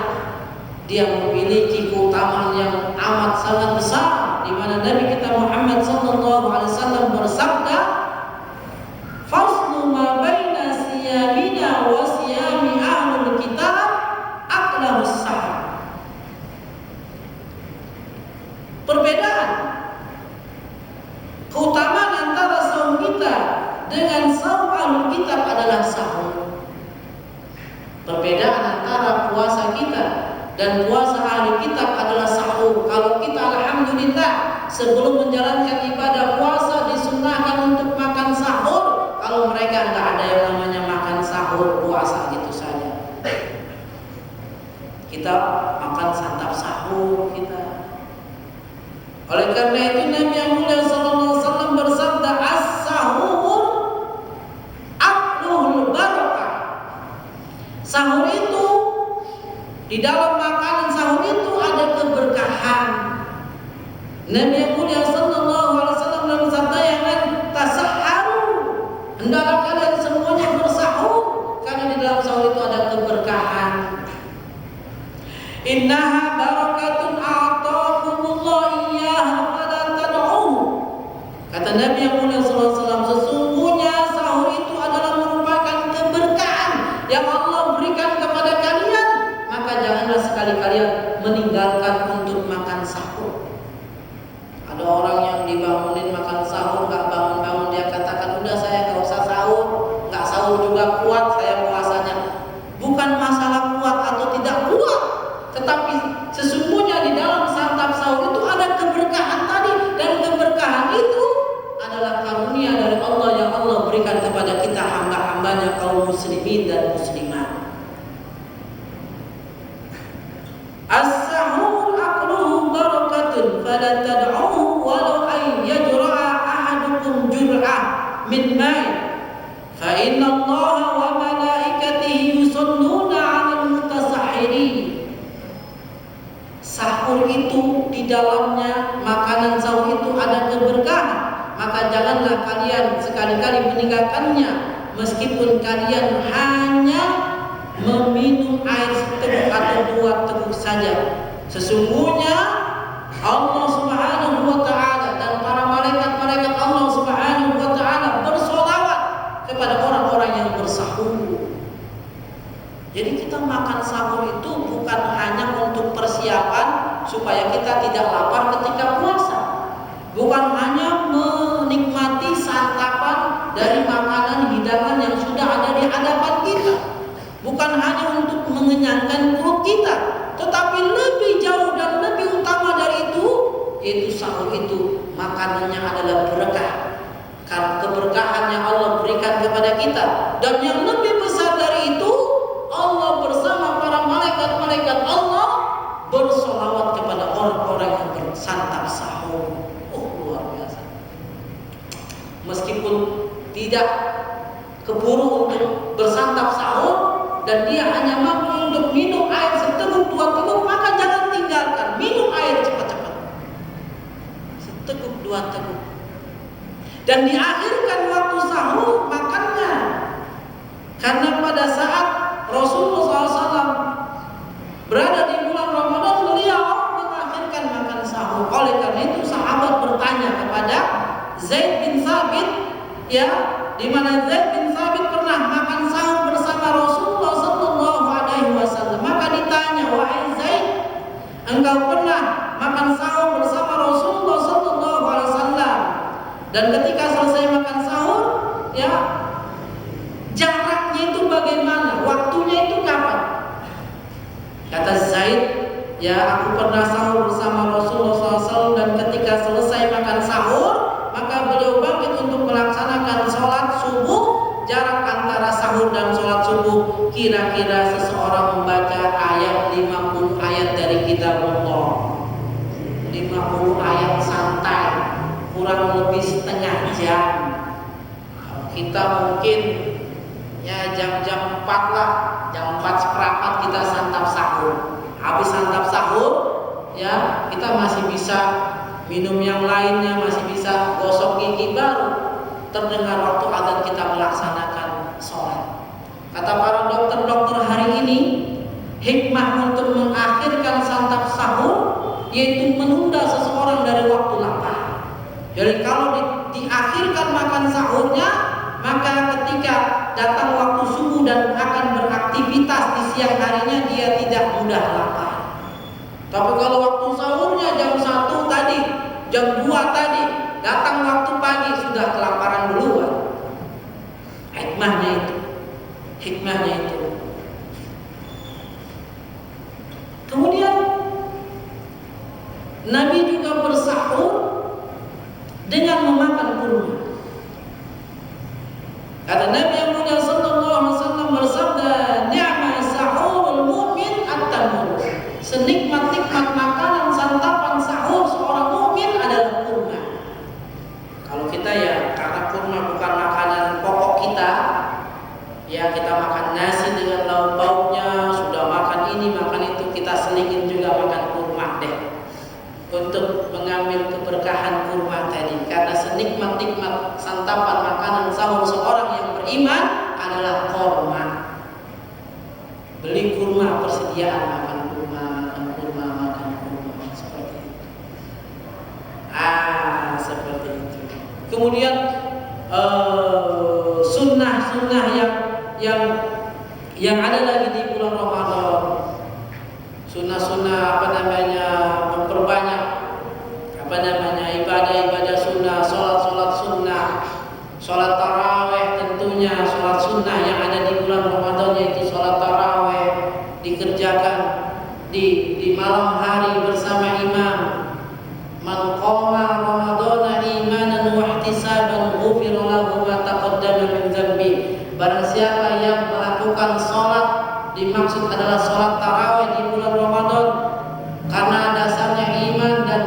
dia memiliki keutamaan yang amat sangat besar, di mana Nabi kita Muhammad sallallahu alaihi wasallam bersabda, "Faslu ma baina siyamina wa siyami ahlul kitab aqlahus sahur." Perbedaan keutamaan antara saum kita dengan saum ahlul kitab adalah sahur. Perbedaan antara puasa kita dan puasa ahli kitab adalah sahur. Kalau kita alhamdulillah sebelum menjalankan ibadah puasa disunnahkan untuk makan sahur. Kalau mereka nggak ada yang namanya makan sahur puasa gitu saja. Kita makan santap sahur kita. Oleh karena itu Nabi yang mulia sallallahu alaihi wasallam bersabda, "As-sahur aqlul barakah." Sahur itu, di dalam makanan sahur itu ada keberkahan. Nabi yang mulia sallallahu alaihi wasallam dalam sabda yang lain, "Tasahharu." Hendaklah kalian semuanya bersahur karena di dalam sahur itu ada keberkahan. Innaha barakatun a'taakumullah iyyaha fala tad'u. Kata Nabi yang mulia sallallahu alaihi wasallam, sesungguhnya sahur itu adalah merupakan keberkahan yang Allah berikan kepada kalian, maka janganlah sekali-kalian meninggalkan untuk makan sahur. Ada orang yang dibangunin makan sahur gak bangun-bangun, dia katakan udah saya gak usah sahur, gak sahur juga kuat saya puasanya. Bukan masalah kuat atau tidak kuat, tetapi sesungguhnya di dalam santap sahur itu ada keberkahan tadi, dan keberkahan itu adalah karunia dari Allah yang Allah berikan kepada kita hamba-hambanya kaum muslimin dan muslimat. As-sahur aqluhu barakatun fala tad'uhu walau ay yajra'a ahadukum jur'ah min ma'i fa inna Allaha wa malaikatihi yusalluna 'alal mutasahhirin. Sahur itu di dalamnya, makanan sahur itu ada keberkahan, maka janganlah kalian sekali-kali meninggalkannya meskipun kalian hanya meminum air seteguk atau 2 teguk saja. Sesungguhnya Allah Subhanahu wa taala dan para malaikat-malaikat Allah Subhanahu wa taala bersolawat kepada orang-orang yang bersahur. Jadi kita makan sahur itu bukan hanya untuk persiapan supaya kita tidak lapar ketika puasa. Bukan hanya menikmati santapan dari makanan hidangan yang sudah ada di hadapan kita. Bukan hanya untuk mengenyangkan perut kita, tetapi lebih jauh dan lebih utama dari itu sahur itu makanannya adalah berkah. Karena keberkahan yang Allah berikan kepada kita, dan yang lebih besar dari itu, Allah bersama para malaikat-malaikat Allah bersolawat kepada orang-orang yang bersantap sahur. Luar biasa. Meskipun tidak keburu untuk bersantap sahur dan dia hanya mampu untuk minum air seteguk 2 teguk, maka jangan tinggalkan, minum air cepat-cepat. Seteguk 2 teguk. Dan diakhirkan waktu sahur makannya. Karena pada saat Rasulullah SAW berada di bulan Ramadan, beliau mengakhirkan makan sahur. Oleh karena itu sahabat bertanya kepada Zaid bin Thabit, ya, di mana Zaid bin Thabit pernah makan sahur bersama Rasulullah SAW. Maka ditanya, wahai Zaid, engkau pernah makan sahur bersama Rasulullah SAW? Dan ketika selesai makan sahur, ya, jaraknya itu bagaimana? Waktunya itu kapan? Kata Zaid, ya, aku pernah sahur bersama Rasulullah SAW, dan ketika selesai makan sahur, maka beliau bangkit untuk melaksanakan sholat subuh. Jarak antara sahur dan sholat subuh kira-kira seseorang membaca ayat 50 ayat dari kitab Allah. 50 ayat santai, kurang lebih setengah jam. Kita mungkin ya jam 4 lah, jam 4:15 kita santap sahur. Habis santap sahur, ya, kita masih bisa minum yang lainnya, masih bisa gosok gigi, baru terdengar waktu azan kita melaksanakan sholat. Kata para dokter-dokter hari ini, hikmah untuk mengakhirkan santap sahur yaitu menunda seseorang dari waktu lapar. Jadi kalau diakhirkan makan sahurnya, maka ketika datang waktu subuh dan akan beraktivitas di siang harinya, dia tidak mudah lapar. Tapi kalau waktu sahurnya jam 1 tadi, jam 2 tadi, datang waktu pagi, sudah kelaparan duluan. Hikmahnya itu. Kemudian Nabi juga bersahur dengan memakan kurma. Kata Nabi yang mulia sallallahu alaihi wasallam bersabda, "Ni'ma sahurul mu'min at-tamur." Senikmat-nikmat makanan santapan sahur seorang mukmin adalah kurma. Kalau kita, ya, karena kurma bukan makanan pokok kita, ya, kita makan nasi dengan lauk pauknya, sudah makan ini makan itu, kita selingin juga makan kurma deh, untuk mengambil keberkahan kurma tadi. Karena senikmat-nikmat santapan makanan sahur seorang yang beriman adalah kurma. Beli kurma, persediaan makan kurma seperti itu. Seperti itu. Kemudian sunnah-sunnah yang ada lagi di bulan Ramadan. Sunnah-sunnah memperbanyak ibadah-ibadah sunnah, sholat sunnah, sholat taraweh, tentunya sholat sunnah yang ada di bulan Ramadan, yaitu sholat taraweh dikerjakan di malam hari bersama imam. Man qama ramadhana imanan wa ihtisaban ghufira lahu ma taqaddama min dhanbi. Barang siapa yang melakukan sholat, dimaksud adalah sholat tarawih di bulan Ramadan, karena dasarnya iman dan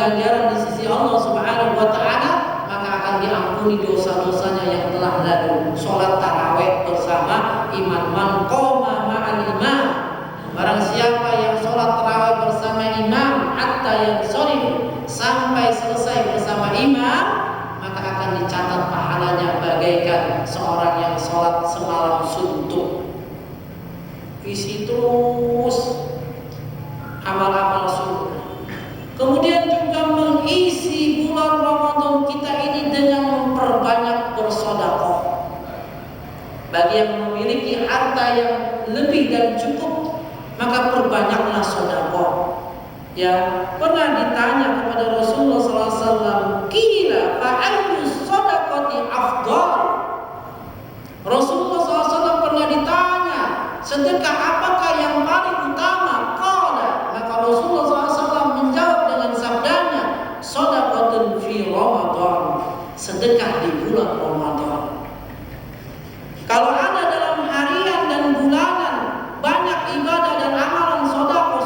ganjaran di sisi Allah Subhanahu wa taala, maka akan diampuni dosa-dosanya yang telah lalu. Salat tarawih bersama imam, man qoma ma'al imam, barang siapa yang salat tarawih bersama imam hatta yansharif, sampai selesai bersama imam, maka akan dicatat pahalanya bagaikan seorang yang salat semalam suntuk. Isi terus amal-amal sunnah. Kemudian juga mengisi bulan Ramadan kita ini dengan memperbanyak bersedekah. Bagi yang memiliki harta yang lebih dan cukup, maka perbanyaklah sedekah. Ya, pernah ditanya kepada Rasulullah SAW, "Qila fa'ayyu shadaqati afdal?" Rasulullah SAW pernah ditanya, sedekah apakah yang paling utama? Qala, maka Rasulullah SAW menjawab dengan sabdanya, shadaqatun fi Ramadan, sedekah di bulan Ramadan. Kalau ada dalam harian dan bulanan banyak ibadah dan amalan sodako,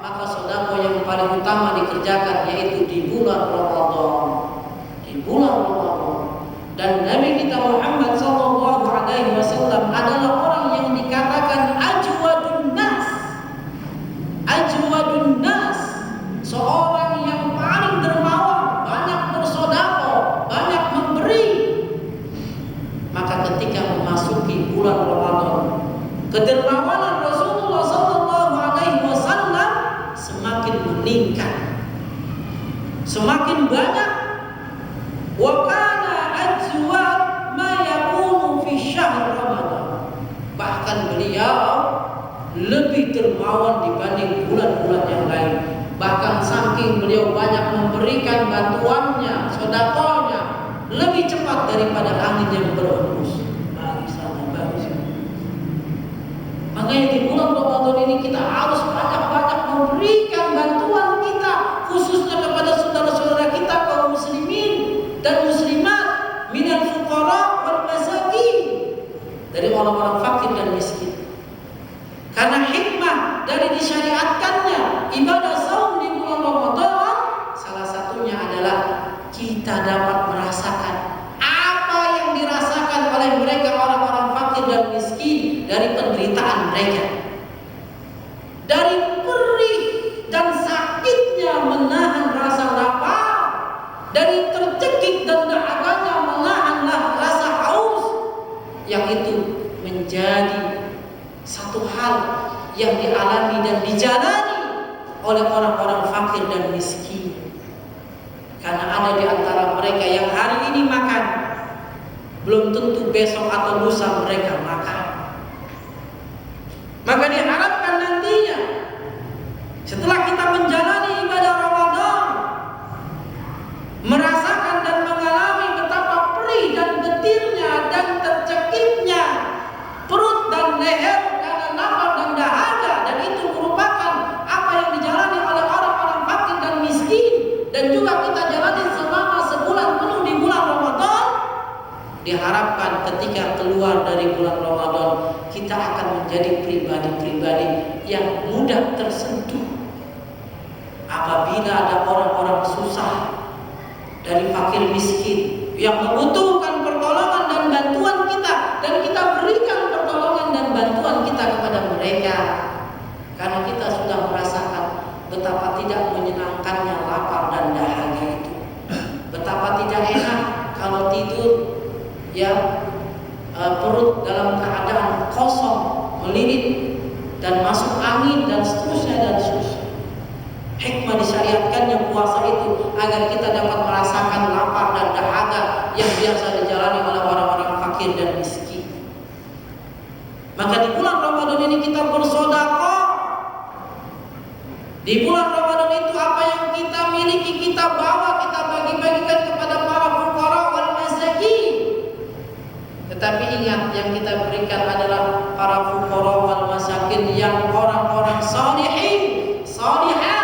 maka sodako yang paling utama dikerjakan yaitu di bulan Ramadan. Di bulan Ramadan. Dan Nabi kita Muhammad SAW adalah orang yang dikatakan ajwadun nas, seorang yang paling dermawan, banyak bersodako, banyak memberi. Maka ketika memasuki bulan Ramadan, kedermawanan Rasulullah SAW semakin meningkat, semakin banyak. Wa kana ajwad ma yakunu fi syahr Ramadan. Bahkan beliau lebih dermawan dibanding bulan-bulan yang lain. Bahkan saking beliau banyak memberikan bantuannya, sedekahnya, lebih cepat daripada angin yang berhembus. Bagi sana, bagi sini. Makanya di bulan Ramadan ini kita harus banyak-banyak memberikan bantuan kita, khususnya kepada saudara-saudara kita kaum muslimin dan muslimat, minal fuqara wal masakin, dari orang-orang fakir dan miskin. Karena hikmah dari disyariatkannya ibadah saum di bulan Ramadan, salah satunya adalah kita dapat merasakan apa yang dirasakan oleh mereka orang-orang fakir dan miskin dari penderitaan mereka, dari perih dan sakitnya menahan rasa lapar, dari tercekik dan dahaganya menahanlah rasa haus, yang itu menjadi satu hal yang dialami dan dijalani oleh orang-orang fakir dan miskin. Karena ada di antara mereka yang hari ini makan, belum tentu besok atau lusa mereka makan. Maka diharapkan nantinya setelah kita menjalani ibadah Ramadan, merasakan dan mengalami betapa perih dan getirnya dan tercekiknya perut dan leher karena lapar dan dahaga, dan itu merupakan apa yang dijalani oleh orang-orang fakir dan miskin, dan juga kita jalani selama sebulan penuh di bulan Ramadan. Diharapkan ketika keluar dari bulan Ramadan, kita akan menjadi pribadi-pribadi yang mudah tersentuh apabila ada orang-orang susah dari fakir miskin yang membutuhkan pertolongan dan bantuan kita, dan kita berikan pertolongan dan bantuan kita kepada mereka. Karena kita sudah merasakan betapa tidak menyenangkannya lapar dan dahaga itu, betapa tidak enak kalau tidur ya perut dalam keadaan kosong, melilit dan masuk angin dan seterusnya dan seterusnya. Hikmah disyariatkannya puasa itu agar kita dapat merasakan lapar dan dahaga yang biasa dijalani oleh orang-orang fakir dan miskin. Maka di bulan Ramadan ini kita bersedekah. Di bulan Ramadan itu apa yang kita miliki kita bawa, kita bagi-bagikan kepada para fuqara wal masakin. Tetapi ingat, yang kita berikan adalah para fuqara wal masakin yang orang-orang salihin, salihah,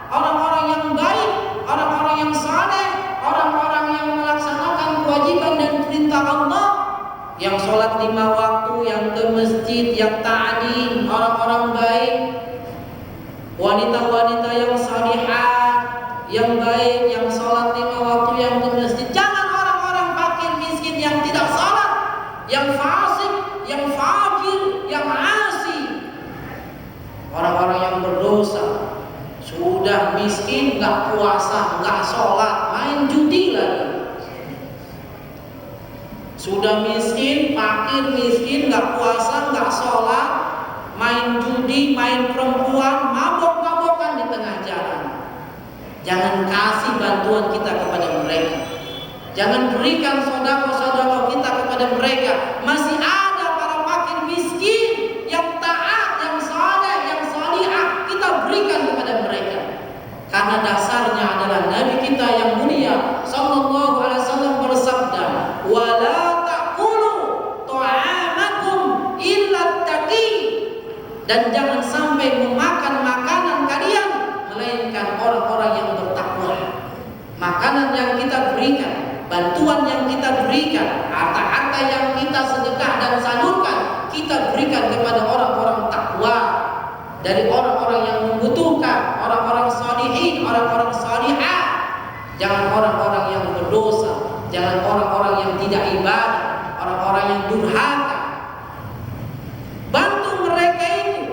orang-orang yang baik, orang-orang yang saleh, orang-orang yang melaksanakan kewajiban dan perintah Allah, yang sholat 5 waktu, yang ke masjid, yang ta'lim, orang-orang baik, wanita-wanita yang salihah, miskin, nggak puasa, nggak sholat, main judi lagi. Sudah miskin, fakir, miskin, nggak puasa, nggak sholat, main judi, main perempuan, mabok-mabokan di tengah jalan. Jangan kasih bantuan kita kepada mereka. Jangan berikan sedekah-sedekah kita kepada mereka. Masih ada para fakir miskin yang taat, yang saleh, yang salihah, kita berikan kepada mereka. Karena dasarnya adalah Nabi kita yang mulia sallallahu alaihi wasallam bersabda, "Wala taqulu ta'amakum illa taqi." Dan jangan sampai memakan makanan kalian melainkan orang-orang yang bertakwa. Makanan yang kita berikan, bantuan yang kita berikan, harta-harta yang kita sedekah dan salurkan, kita berikan kepada orang-orang takwa, dari orang-orang yang membutuhkan, orang-orang sholihin, orang-orang sholihah. Jangan orang-orang yang berdosa, jangan orang-orang yang tidak ibadah, orang-orang yang durhaka. Bantu mereka itu.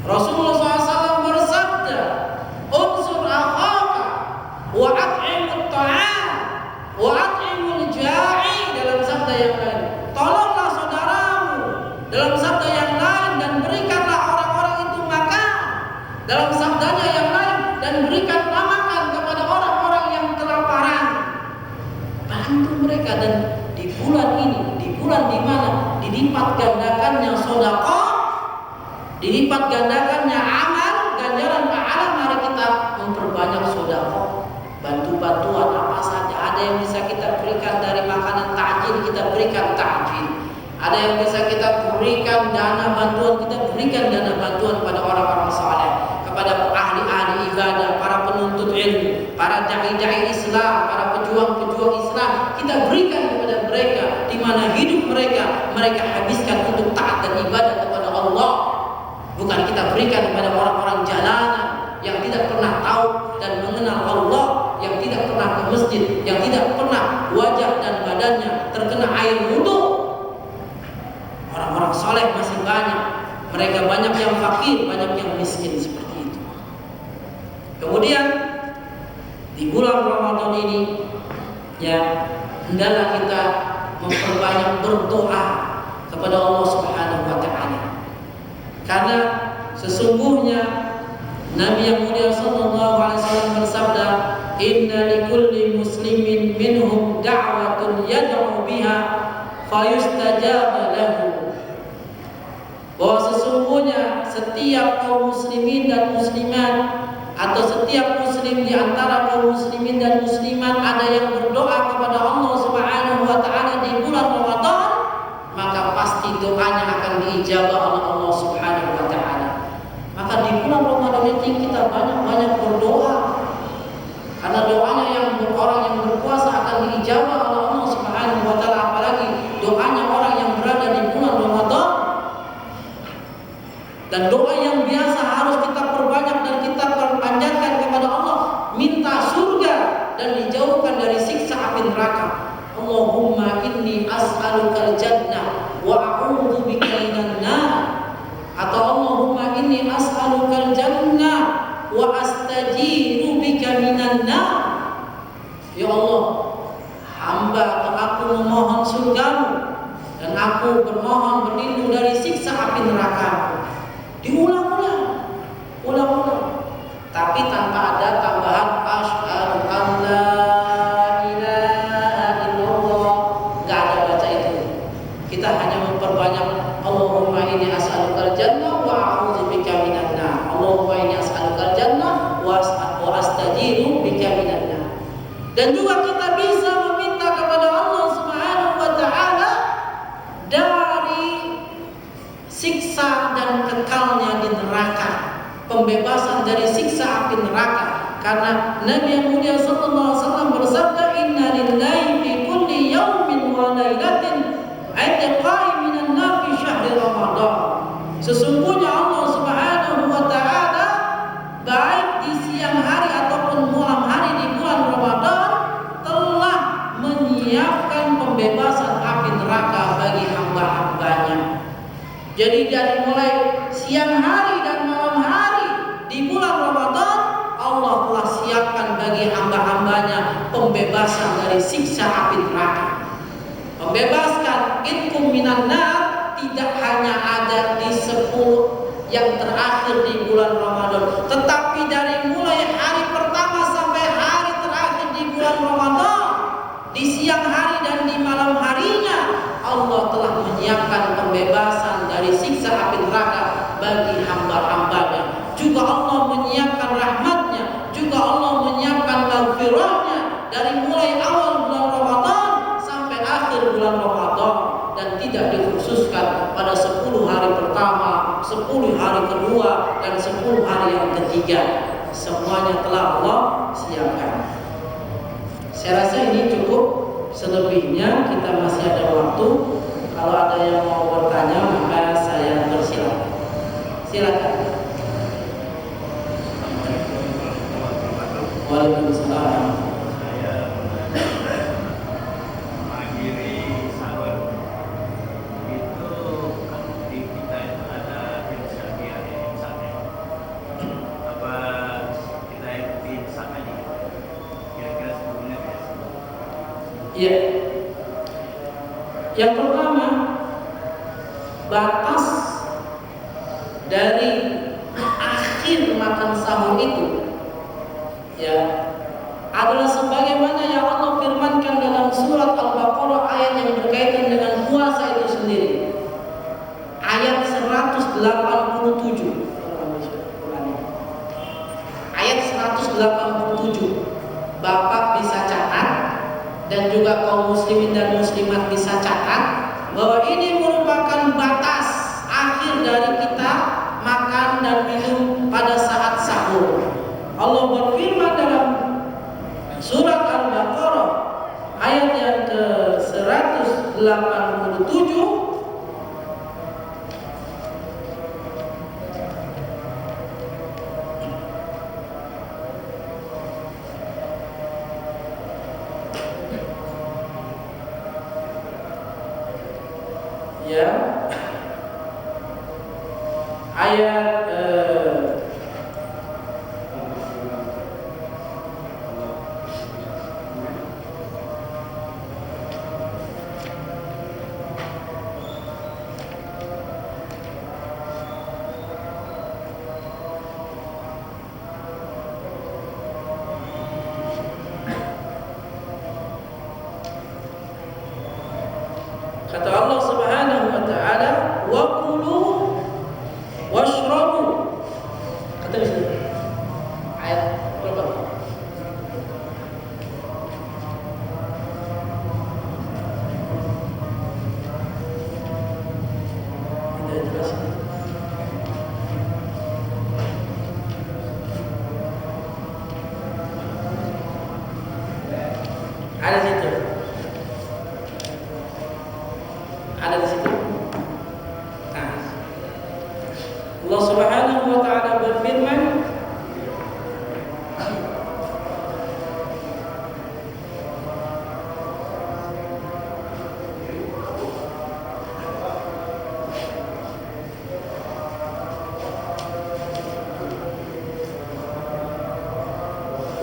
Rasulullah SAW bersabda, "Unsur akhaka wa at'imut ta'am wa at'imul ja'i." Dalam sabda yang lain, tolonglah saudaramu. Dalam sabda yang lain, dan berikanlah orang-orang itu makan. Dalam sabdanya yang lain, dan berikanlah makan kepada orang-orang yang kelaparan. Bantu mereka. Dan di bulan ini, di bulan di mana dilipat gandakannya sedekah, dilipat gandakannya amal, ganjaran pahala, mari kita memperbanyak sedekah. Bantu-bantuan apa saja. Ada yang bisa kita berikan dari makanan takjil, kita berikan takjil. Ada yang bisa kita berikan dana bantuan, kita berikan dana bantuan pada orang-orang saleh, kepada ahli-ahli ibadah, para penuntut ilmu, para dai-dai Islam, para pejuang-pejuang Islam. Kita berikan kepada mereka di mana hidup mereka habiskan untuk taat dan ibadah kepada Allah. Bukan kita berikan kepada orang-orang jalanan yang tidak pernah tahu dan mengenal Allah, yang tidak pernah ke masjid, yang tidak pernah wajah dan badannya terkena air wudu. Orang-orang soleh masih banyak. Mereka banyak yang fakir, banyak yang miskin seperti itu. Kemudian di bulan Ramadan ini, ya, hendaklah kita memperbanyak berdoa kepada Allah Subhanahu wa taala. Karena sesungguhnya Nabi yang mulia sallallahu alaihi wasallam bersabda, "Inna likulli muslimin minhum da'watun yad'u biha fayustajaba lahu." Bahwa sesungguhnya setiap kaum muslimin dan muslimat, atau setiap muslim di antara kaum muslimin dan muslimat, ada yang berdoa kepada Allah Subhanahu wa taala di bulan Ramadan, maka pasti doanya akan diijabah oleh Allah Subhanahu wa taala. Maka di bulan Ramadan ini kita banyak-banyak berdoa. Karena doanya yang orang yang berpuasa akan diijabah oleh Allah Subhanahu wa taala, apalagi doanya orang yang berada di bulan Ramadan. Dan doa yang biasa harus kita perbanyak dan kita perpanjatkan kepada Allah, minta surga dan dijauhkan dari siksa api neraka. Allahumma inni as'alukal jannah wa a'udzu bika minan nar. Atau Allahumma inni as'alukal jannah wa astajiru bika minan nar. Ya Allah, hamba atau aku memohon surgamu, dan aku bermohon berlindung dari siksa api neraka. Diulang-ulang, ulang-ulang, tapi tanpa ada tambahan asyhadu an la ilaha illallah. Enggak ada baca itu. Kita hanya memperbanyak Allahumma inni as'alukal jannah wa a'udzu bika minan nar. Allahumma inni as'alukal jannah wa astajiru bika minan nar. Dan juga kita bisa meminta kepada Allah Subhanahu wa taala dari siksa dan kekalnya di neraka, pembebasan dari siksa api neraka. Karena Nabi yang mulia sallallahu alaihi wasallam bersabda, "Inna lillahi fi kulli yawmin wa lailatin atqa'i minan nar fi syahri Ramadan." Sesungguhnya Allah Subhanahu wa taala baik di siang hari ataupun malam hari di bulan Ramadan telah menyiapkan pembebasan api neraka bagi hamba-hambanya. Jadi dari mulai siang hari dan malam hari di bulan Ramadan siksa api neraka. Membebaskan itkum minan nar tidak hanya ada di 10 yang terakhir di bulan Ramadan, tetapi dari mulai hari pertama sampai hari terakhir di bulan Ramadan, di siang hari dan di malam harinya, Allah telah menyiapkan pembebasan dari siksa api neraka bagi hamba-hambanya. Juga Allah menyiapkan rahmatnya, juga Allah menyiapkan maghfirahnya dari mulai awal bulan Ramadan sampai akhir bulan Ramadan, dan tidak dikhususkan pada 10 hari pertama, 10 hari kedua, dan 10 hari yang ketiga. Semuanya telah Allah siapkan. Saya rasa ini cukup. Selebihnya kita masih ada waktu. Kalau ada yang mau bertanya maka saya persilakan. Silakan. Waalaikumsalam. Ya. Yang pertama, batas dari akhir makan sahur itu ya adalah sebagaimana yang Allah firmankan dalam surat Al-Baqarah ayat yang berkaitan dengan puasa itu sendiri. Ayat 187. Ayat 187. Bapak bisa catat dan juga kaum muslimin dan muslimat bisa catat bahwa ini merupakan batas akhir dari kita makan dan minum pada saat sahur. Allah berfirman dalam surat Al-Baqarah ayat yang ke-187, ya, ayat kata Allah Subhanahu wa taala, wa kulu washrabu. Kata di sini. Ayat berapa? Tidak jelas. Ada di situ. Ada di situ. Nah, Allah Subhanahu wa taala berfirman,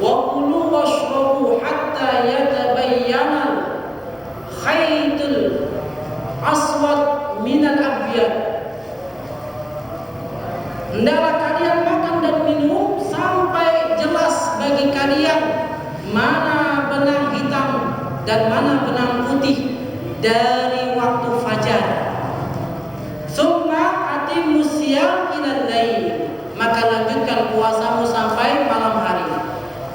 wa kulu washrabu hatta yatabayyana khaytul aswad minal abyad. Hendaklah kalian makan dan minum sampai jelas bagi kalian mana benang hitam dan mana benang putih dari waktu fajar. Summa atimmus siyam ilal lail, maka lanjutkan puasamu sampai malam hari.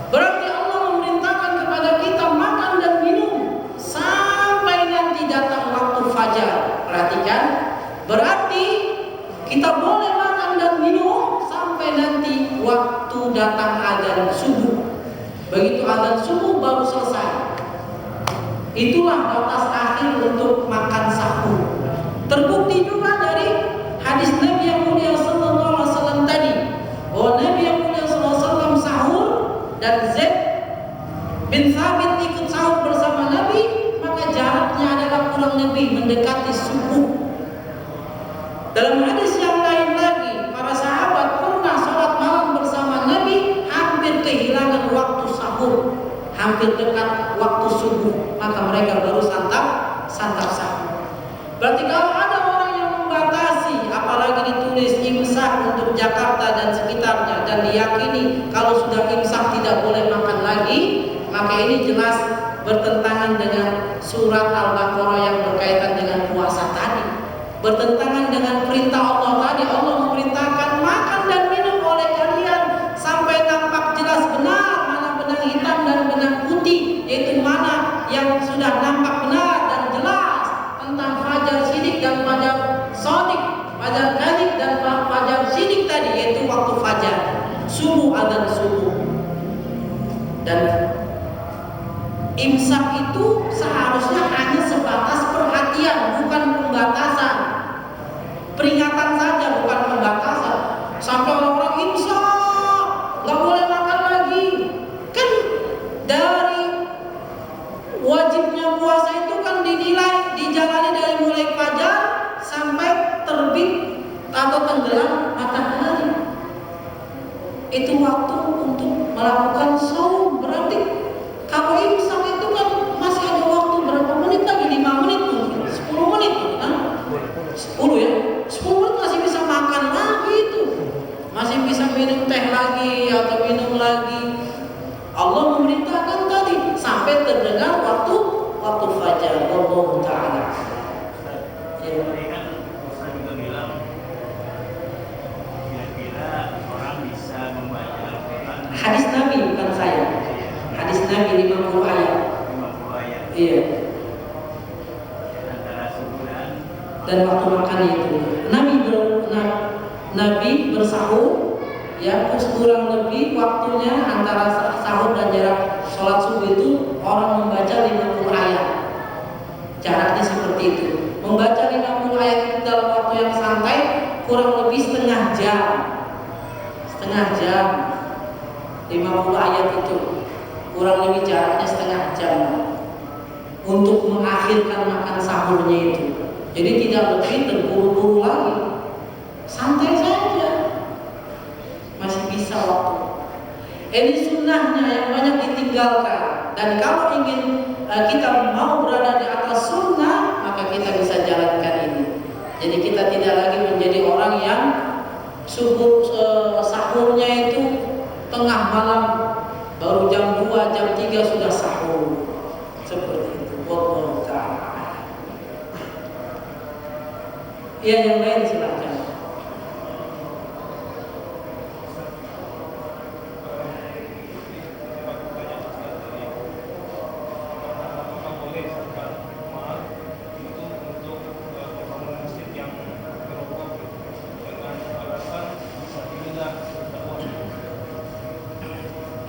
Berarti Allah memerintahkan kepada kita makan dan minum sampai nanti datang waktu fajar. Perhatikan, berarti kita boleh makan dan minum sampai nanti waktu datang azan subuh. Begitu azan subuh baru selesai. Itulah batas akhir untuk makan sahur. Terbukti juga dari hadis Nabi yang mulia sallallahu alaihi wasallam tadi, bahwa Nabi yang mulia sallallahu alaihi wasallam sahur dan Zaid bin Thabit ikut sahur bersama Nabi, maka jaraknya adalah kurang lebih mendekati subuh. Dalam hadis yang lain lagi, para sahabat pernah sholat malam bersama Nabi, hampir kehilangan waktu sahur, hampir dekat waktu subuh. maka mereka baru santap sahur. Berarti kalau ada orang yang membatasi, apalagi ditulis imsak untuk Jakarta dan sekitarnya, dan diyakini kalau sudah imsak tidak boleh makan lagi, maka ini jelas bertentangan dengan surat Al-Baqarah yang berkaitan dengan puasa tadi, bertentangan dengan perintah Allah tadi. Allah memerintahkan makan dan minum oleh kalian sampai nampak jelas benar mana benang hitam dan benang putih, yaitu mana yang sudah nampak benar dan jelas tentang fajar sidik dan fajar sodik, fajar kadhib dan fajar sidik tadi, yaitu waktu fajar, subuh, adzan subuh. Dan imsak itu seharusnya hanya sebatas perhatian, bukan pembatasan. Peringatan saja, bukan pembatasan. Sampai orang-orang imsak, nggak boleh makan lagi. Kan dari wajibnya puasa itu kan dinilai, dijalani dari mulai fajar sampai terbit atau tenggelam matahari. Itu waktu untuk melakukan saum. Berarti kalau imsak itu kan masih ada waktu berapa menit lagi? 5 menit mungkin, 10 menit kan? 10 ya? 10 menit masih bisa makan lagi itu. Masih bisa minum teh lagi atau minum lagi. Allah memerintahkan tadi sampai terdengar waktu fajar. Allah Ta'ala. Ya. Hadis Nabi, bukan saya. Hadis Nabi 50 ayat. 50 ayat. Iya. Antara subuh dan waktu makan itu. Nabi bersahur, ya, kurang lebih waktunya antara sahur dan jarak sholat subuh itu orang membaca 50 ayat. Jaraknya seperti itu. Membaca 50 ayat itu dalam waktu yang santai kurang lebih setengah jam. 50 ayat itu kurang lebih jaraknya setengah jam untuk mengakhirkan makan sahurnya itu. Jadi tidak lebih terburu-buru lagi, santai saja, masih bisa waktu. Ini sunnahnya yang banyak ditinggalkan. Dan kalau ingin kita mau berada di atas sunnah, maka kita bisa jalankan ini. Jadi kita tidak lagi menjadi orang yang sahurnya itu tengah malam, baru jam 2, jam 3 sudah sahur. Seperti itu. Wallahu ta'ala. Ya, yang lain silakan.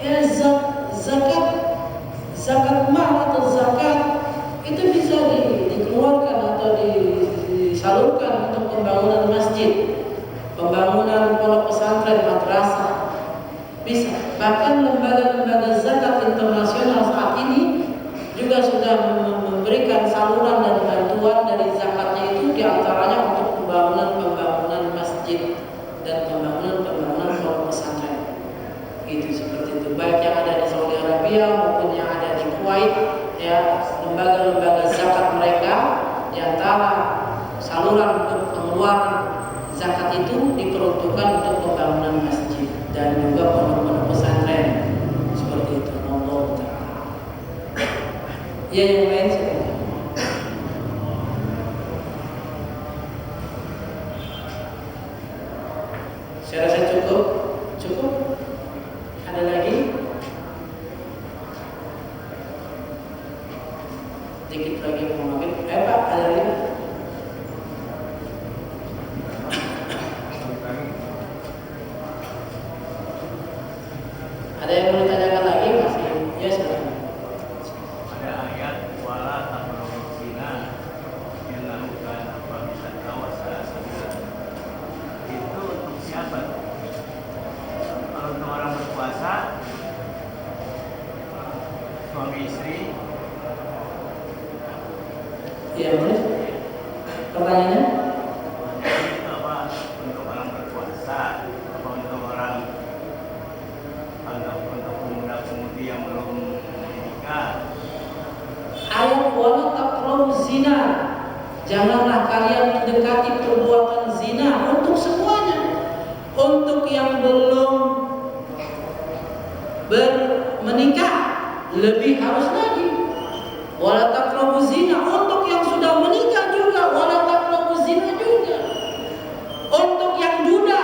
Ya, zakat mal atau zakat itu bisa dikeluarkan atau disalurkan untuk pembangunan masjid, pembangunan pondok pesantren, madrasah, bisa. Bahkan lembaga-lembaga zakat internasional saat ini juga sudah memberikan saluran dan bantuan dari zakatnya itu, diantaranya untuk pembangunan masjid dan pembangunan pondok pesantren. Itu seperti itu, baik yang ada di Saudi Arabia maupun yang ada di Kuwait, ya, lembaga-lembaga zakat mereka, di antara saluran untuk pengeluaran zakat itu diperuntukkan untuk pembangunan masjid dan juga pondok-pondok pesantren, seperti itu. Allah Ta'ala. Ya, yang lain silakan. Saya rasa cukup. Ada lagi? Dikit lagi mungkin. Pak, ada lagi? Ada yang mau ditanyakan lagi? Masih? Ya, silakan. Ada ayat wala taqrabuz zina innahu kana fahisatan wa sa'a sabila. Itu untuk siapa? Kalau untuk orang berpuasa, suami istri. Iya, boleh. Pertanyaannya? Itu apa? Untuk orang berpuasa, apa untuk pemuda-pemudi yang belum menikah? Ayat yang belum menikah lebih harus lagi. Wala taqrabuz zina, untuk yang sudah menikah juga wala taqrabuz zina juga. Untuk yang duda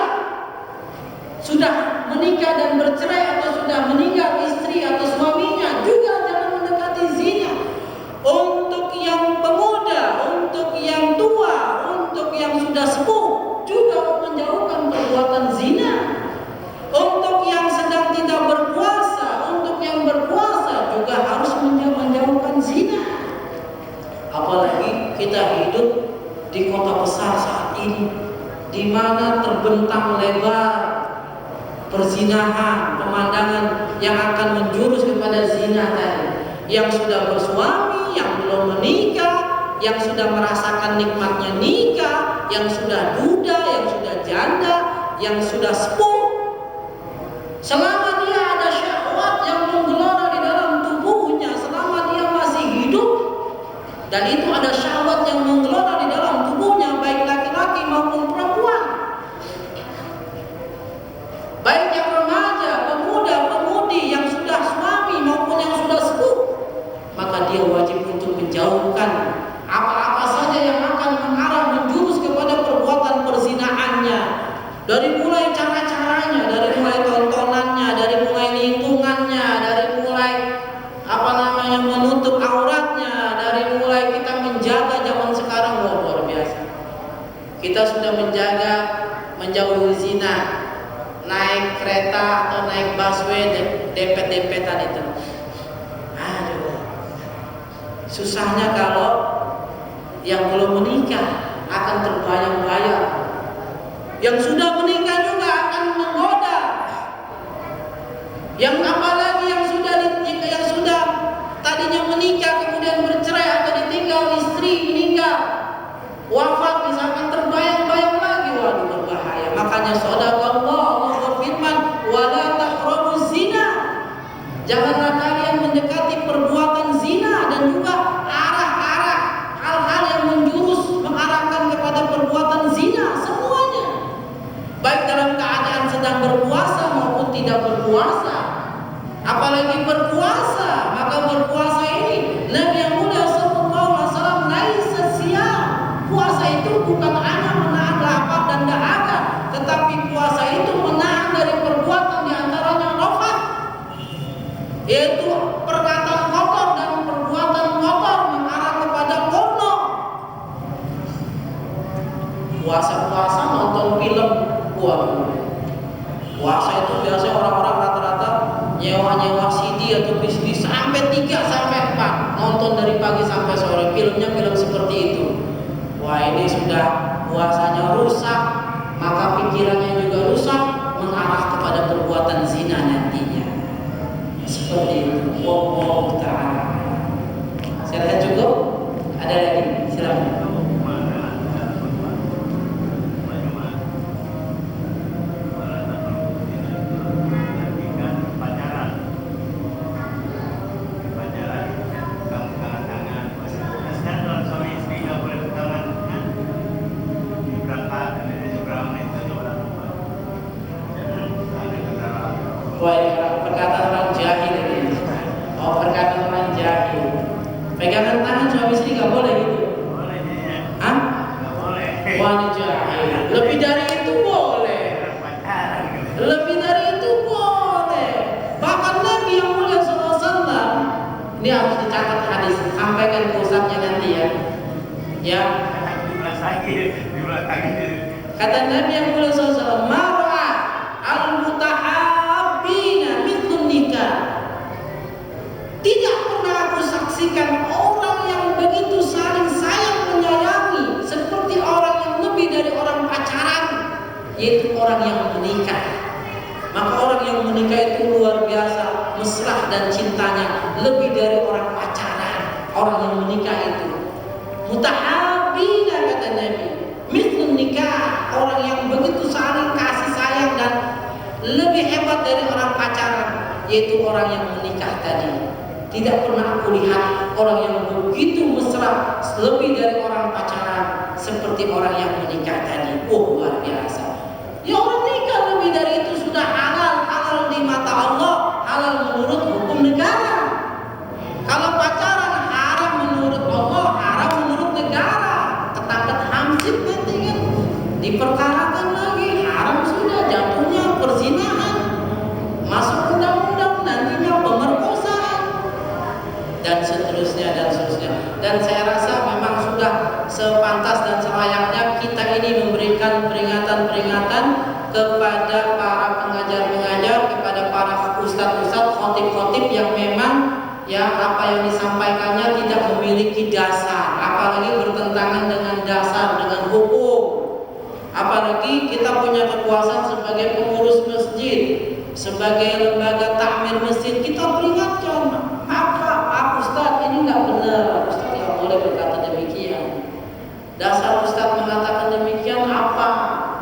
sudah menikah dan bercerai atau sudah meninggal istri atau suaminya juga jangan mendekati zina. Untuk yang pemuda, untuk yang tua, untuk yang sudah sepuh juga menjauhkan perbuatan zina. Untuk yang sedang tidak berpuasa, untuk yang berpuasa juga harus menjauhkan zina. Apalagi kita hidup di kota besar saat ini, di mana terbentang lebar perzinahan, pemandangan yang akan menjurus kepada zina tadi. Yang sudah bersuami, yang belum menikah, yang sudah merasakan nikmatnya nikah, yang sudah duda, yang sudah janda, yang sudah sepuh, selama dia ada syahwat yang menggelora di dalam tubuhnya, selama dia masih hidup, dan itu ada syahwat yang menggelora di dalam tubuhnya, baik laki-laki maupun perempuan, baik yang remaja, pemuda, pemudi, yang sudah suami maupun yang sudah sepuh, maka dia wajib untuk menjauhkan apa-apa saja yang akan mengarah menjurus kepada perbuatan perzinahannya. Dari mulai cara-caranya, dari mulai tontonannya, dari mulai lingkungannya, dari mulai menutup auratnya, dari mulai kita menjaga zaman sekarang luar biasa. Kita sudah menjaga menjauhi zina, naik kereta atau naik busway dempet-dempetan itu. Aduh, susahnya kalau yang belum menikah akan terbayang-bayang. Yang sudah menikah juga akan menggoda. Yang apalagi yang sudah tadinya menikah kemudian bercerai atau ditinggal istri meninggal, wafat misalkan, terbayang-bayang lagi, waduh berbahaya. Makanya shadaqallah, Allah berfirman, wala taqrabuz zina. Janganlah kalian mendekati perbuatan zina, dan juga arah-arah hal-hal yang menjurus mengarahkan kepada perbuatan zina semuanya. Baik dalam keadaan sedang berpuasa maupun tidak berpuasa. Apalagi berpuasa, maka berpuasa ini Nabi yang mulia sallallahu alaihi wasallam laisa siyam. Puasa itu bukan hanya menahan lapar dan dahaga, tetapi puasa itu menahan dari perbuatan di antaranya rafat, yaitu perkataan kotor dan perbuatan kotor mengarah kepada porno. Puasa-puasa nonton film. Puasa itu biasa orang-orang rata-rata nyewa CD atau VCD sampai 3 sampai 4, nonton dari pagi sampai sore, filmnya film seperti itu. Wah, ini sudah puasanya rusak, maka pikirannya juga rusak, mengarah kepada perbuatan zina nantinya. Seperti itu. Wallahu ta'ala. Saya cukup? Ada lagi? Silakan. Perkataan orang jahil ini. Perkataan orang jahil. Pegangan tangan suami istri nggak boleh gitu. Boleh ya. Hah? Nggak boleh. Wah, jahil. Lebih dari itu boleh. Lebih dari itu boleh. Bahkan Nabi yang mulia sallallahu alaihi wasallam, ini harus dicatat hadis, sampaikan ke ustaznya nanti ya. Ya. Di belakang. Kata Nabi yang mulia sallallahu alaihi wasallam, "Mar'a al-mutahabbina mithlun nikah." Tidak pernah aku saksikan orang yang begitu saling sayang menyayangi seperti orang yang lebih dari orang pacaran, yaitu orang yang menikah. Maka orang yang menikah itu luar biasa mesra dan cintanya, lebih dari orang pacaran. Orang yang menikah itu mutahabbina, kata Nabi, mithlun nikah, orang yang begitu saling kasih sayang dan lebih hebat dari orang pacaran, yaitu orang yang menikah tadi. Tidak pernah aku lihat orang yang begitu mesra lebih dari orang pacaran seperti orang yang menikah tadi. Oh, luar biasa. Ya, orang nikah lebih dari itu khotib-khotib yang memang ya apa yang disampaikannya tidak memiliki dasar, apalagi bertentangan dengan dasar, dengan hukum. Apalagi kita punya kekuasaan sebagai pengurus masjid, sebagai lembaga takmir masjid, kita peringatkan, Pak Ustadz, ini nggak benar, Ustadz nggak boleh berkata demikian. Dasar Ustadz mengatakan demikian apa?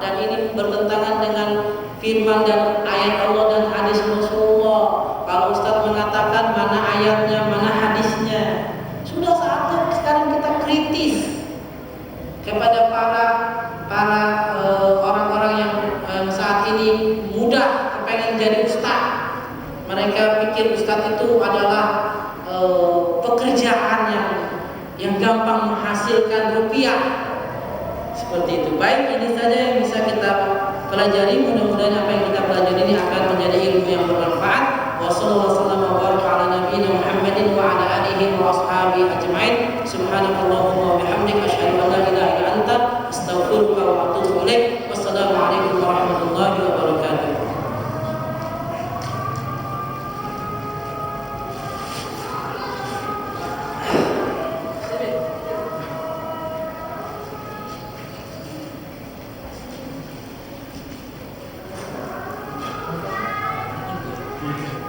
Dan ini bertentangan dengan firman dan ayat Allah dan hadis Rasulullah. Kalau Ustadz mengatakan mana ayatnya, mana hadisnya, sudah saatnya sekarang kita kritis kepada para orang-orang yang saat ini mudah kepengen jadi ustadz. Mereka pikir ustadz itu adalah pekerjaan yang gampang menghasilkan rupiah. Seperti itu. Baik, ini saja yang bisa kita pelajari. Mudah-mudahan apa yang kita pelajari ini akan menjadi ilmu yang bermanfaat. Wassalamualaikum warahmatullahi wabarakatuh. Subhanakallahumma wa bihamdika asyhadu an la ilaha illa anta astaghfiruka wa atubu ilaik. Wassalamualaikum warahmatullahi wabarakatuh. Thank you.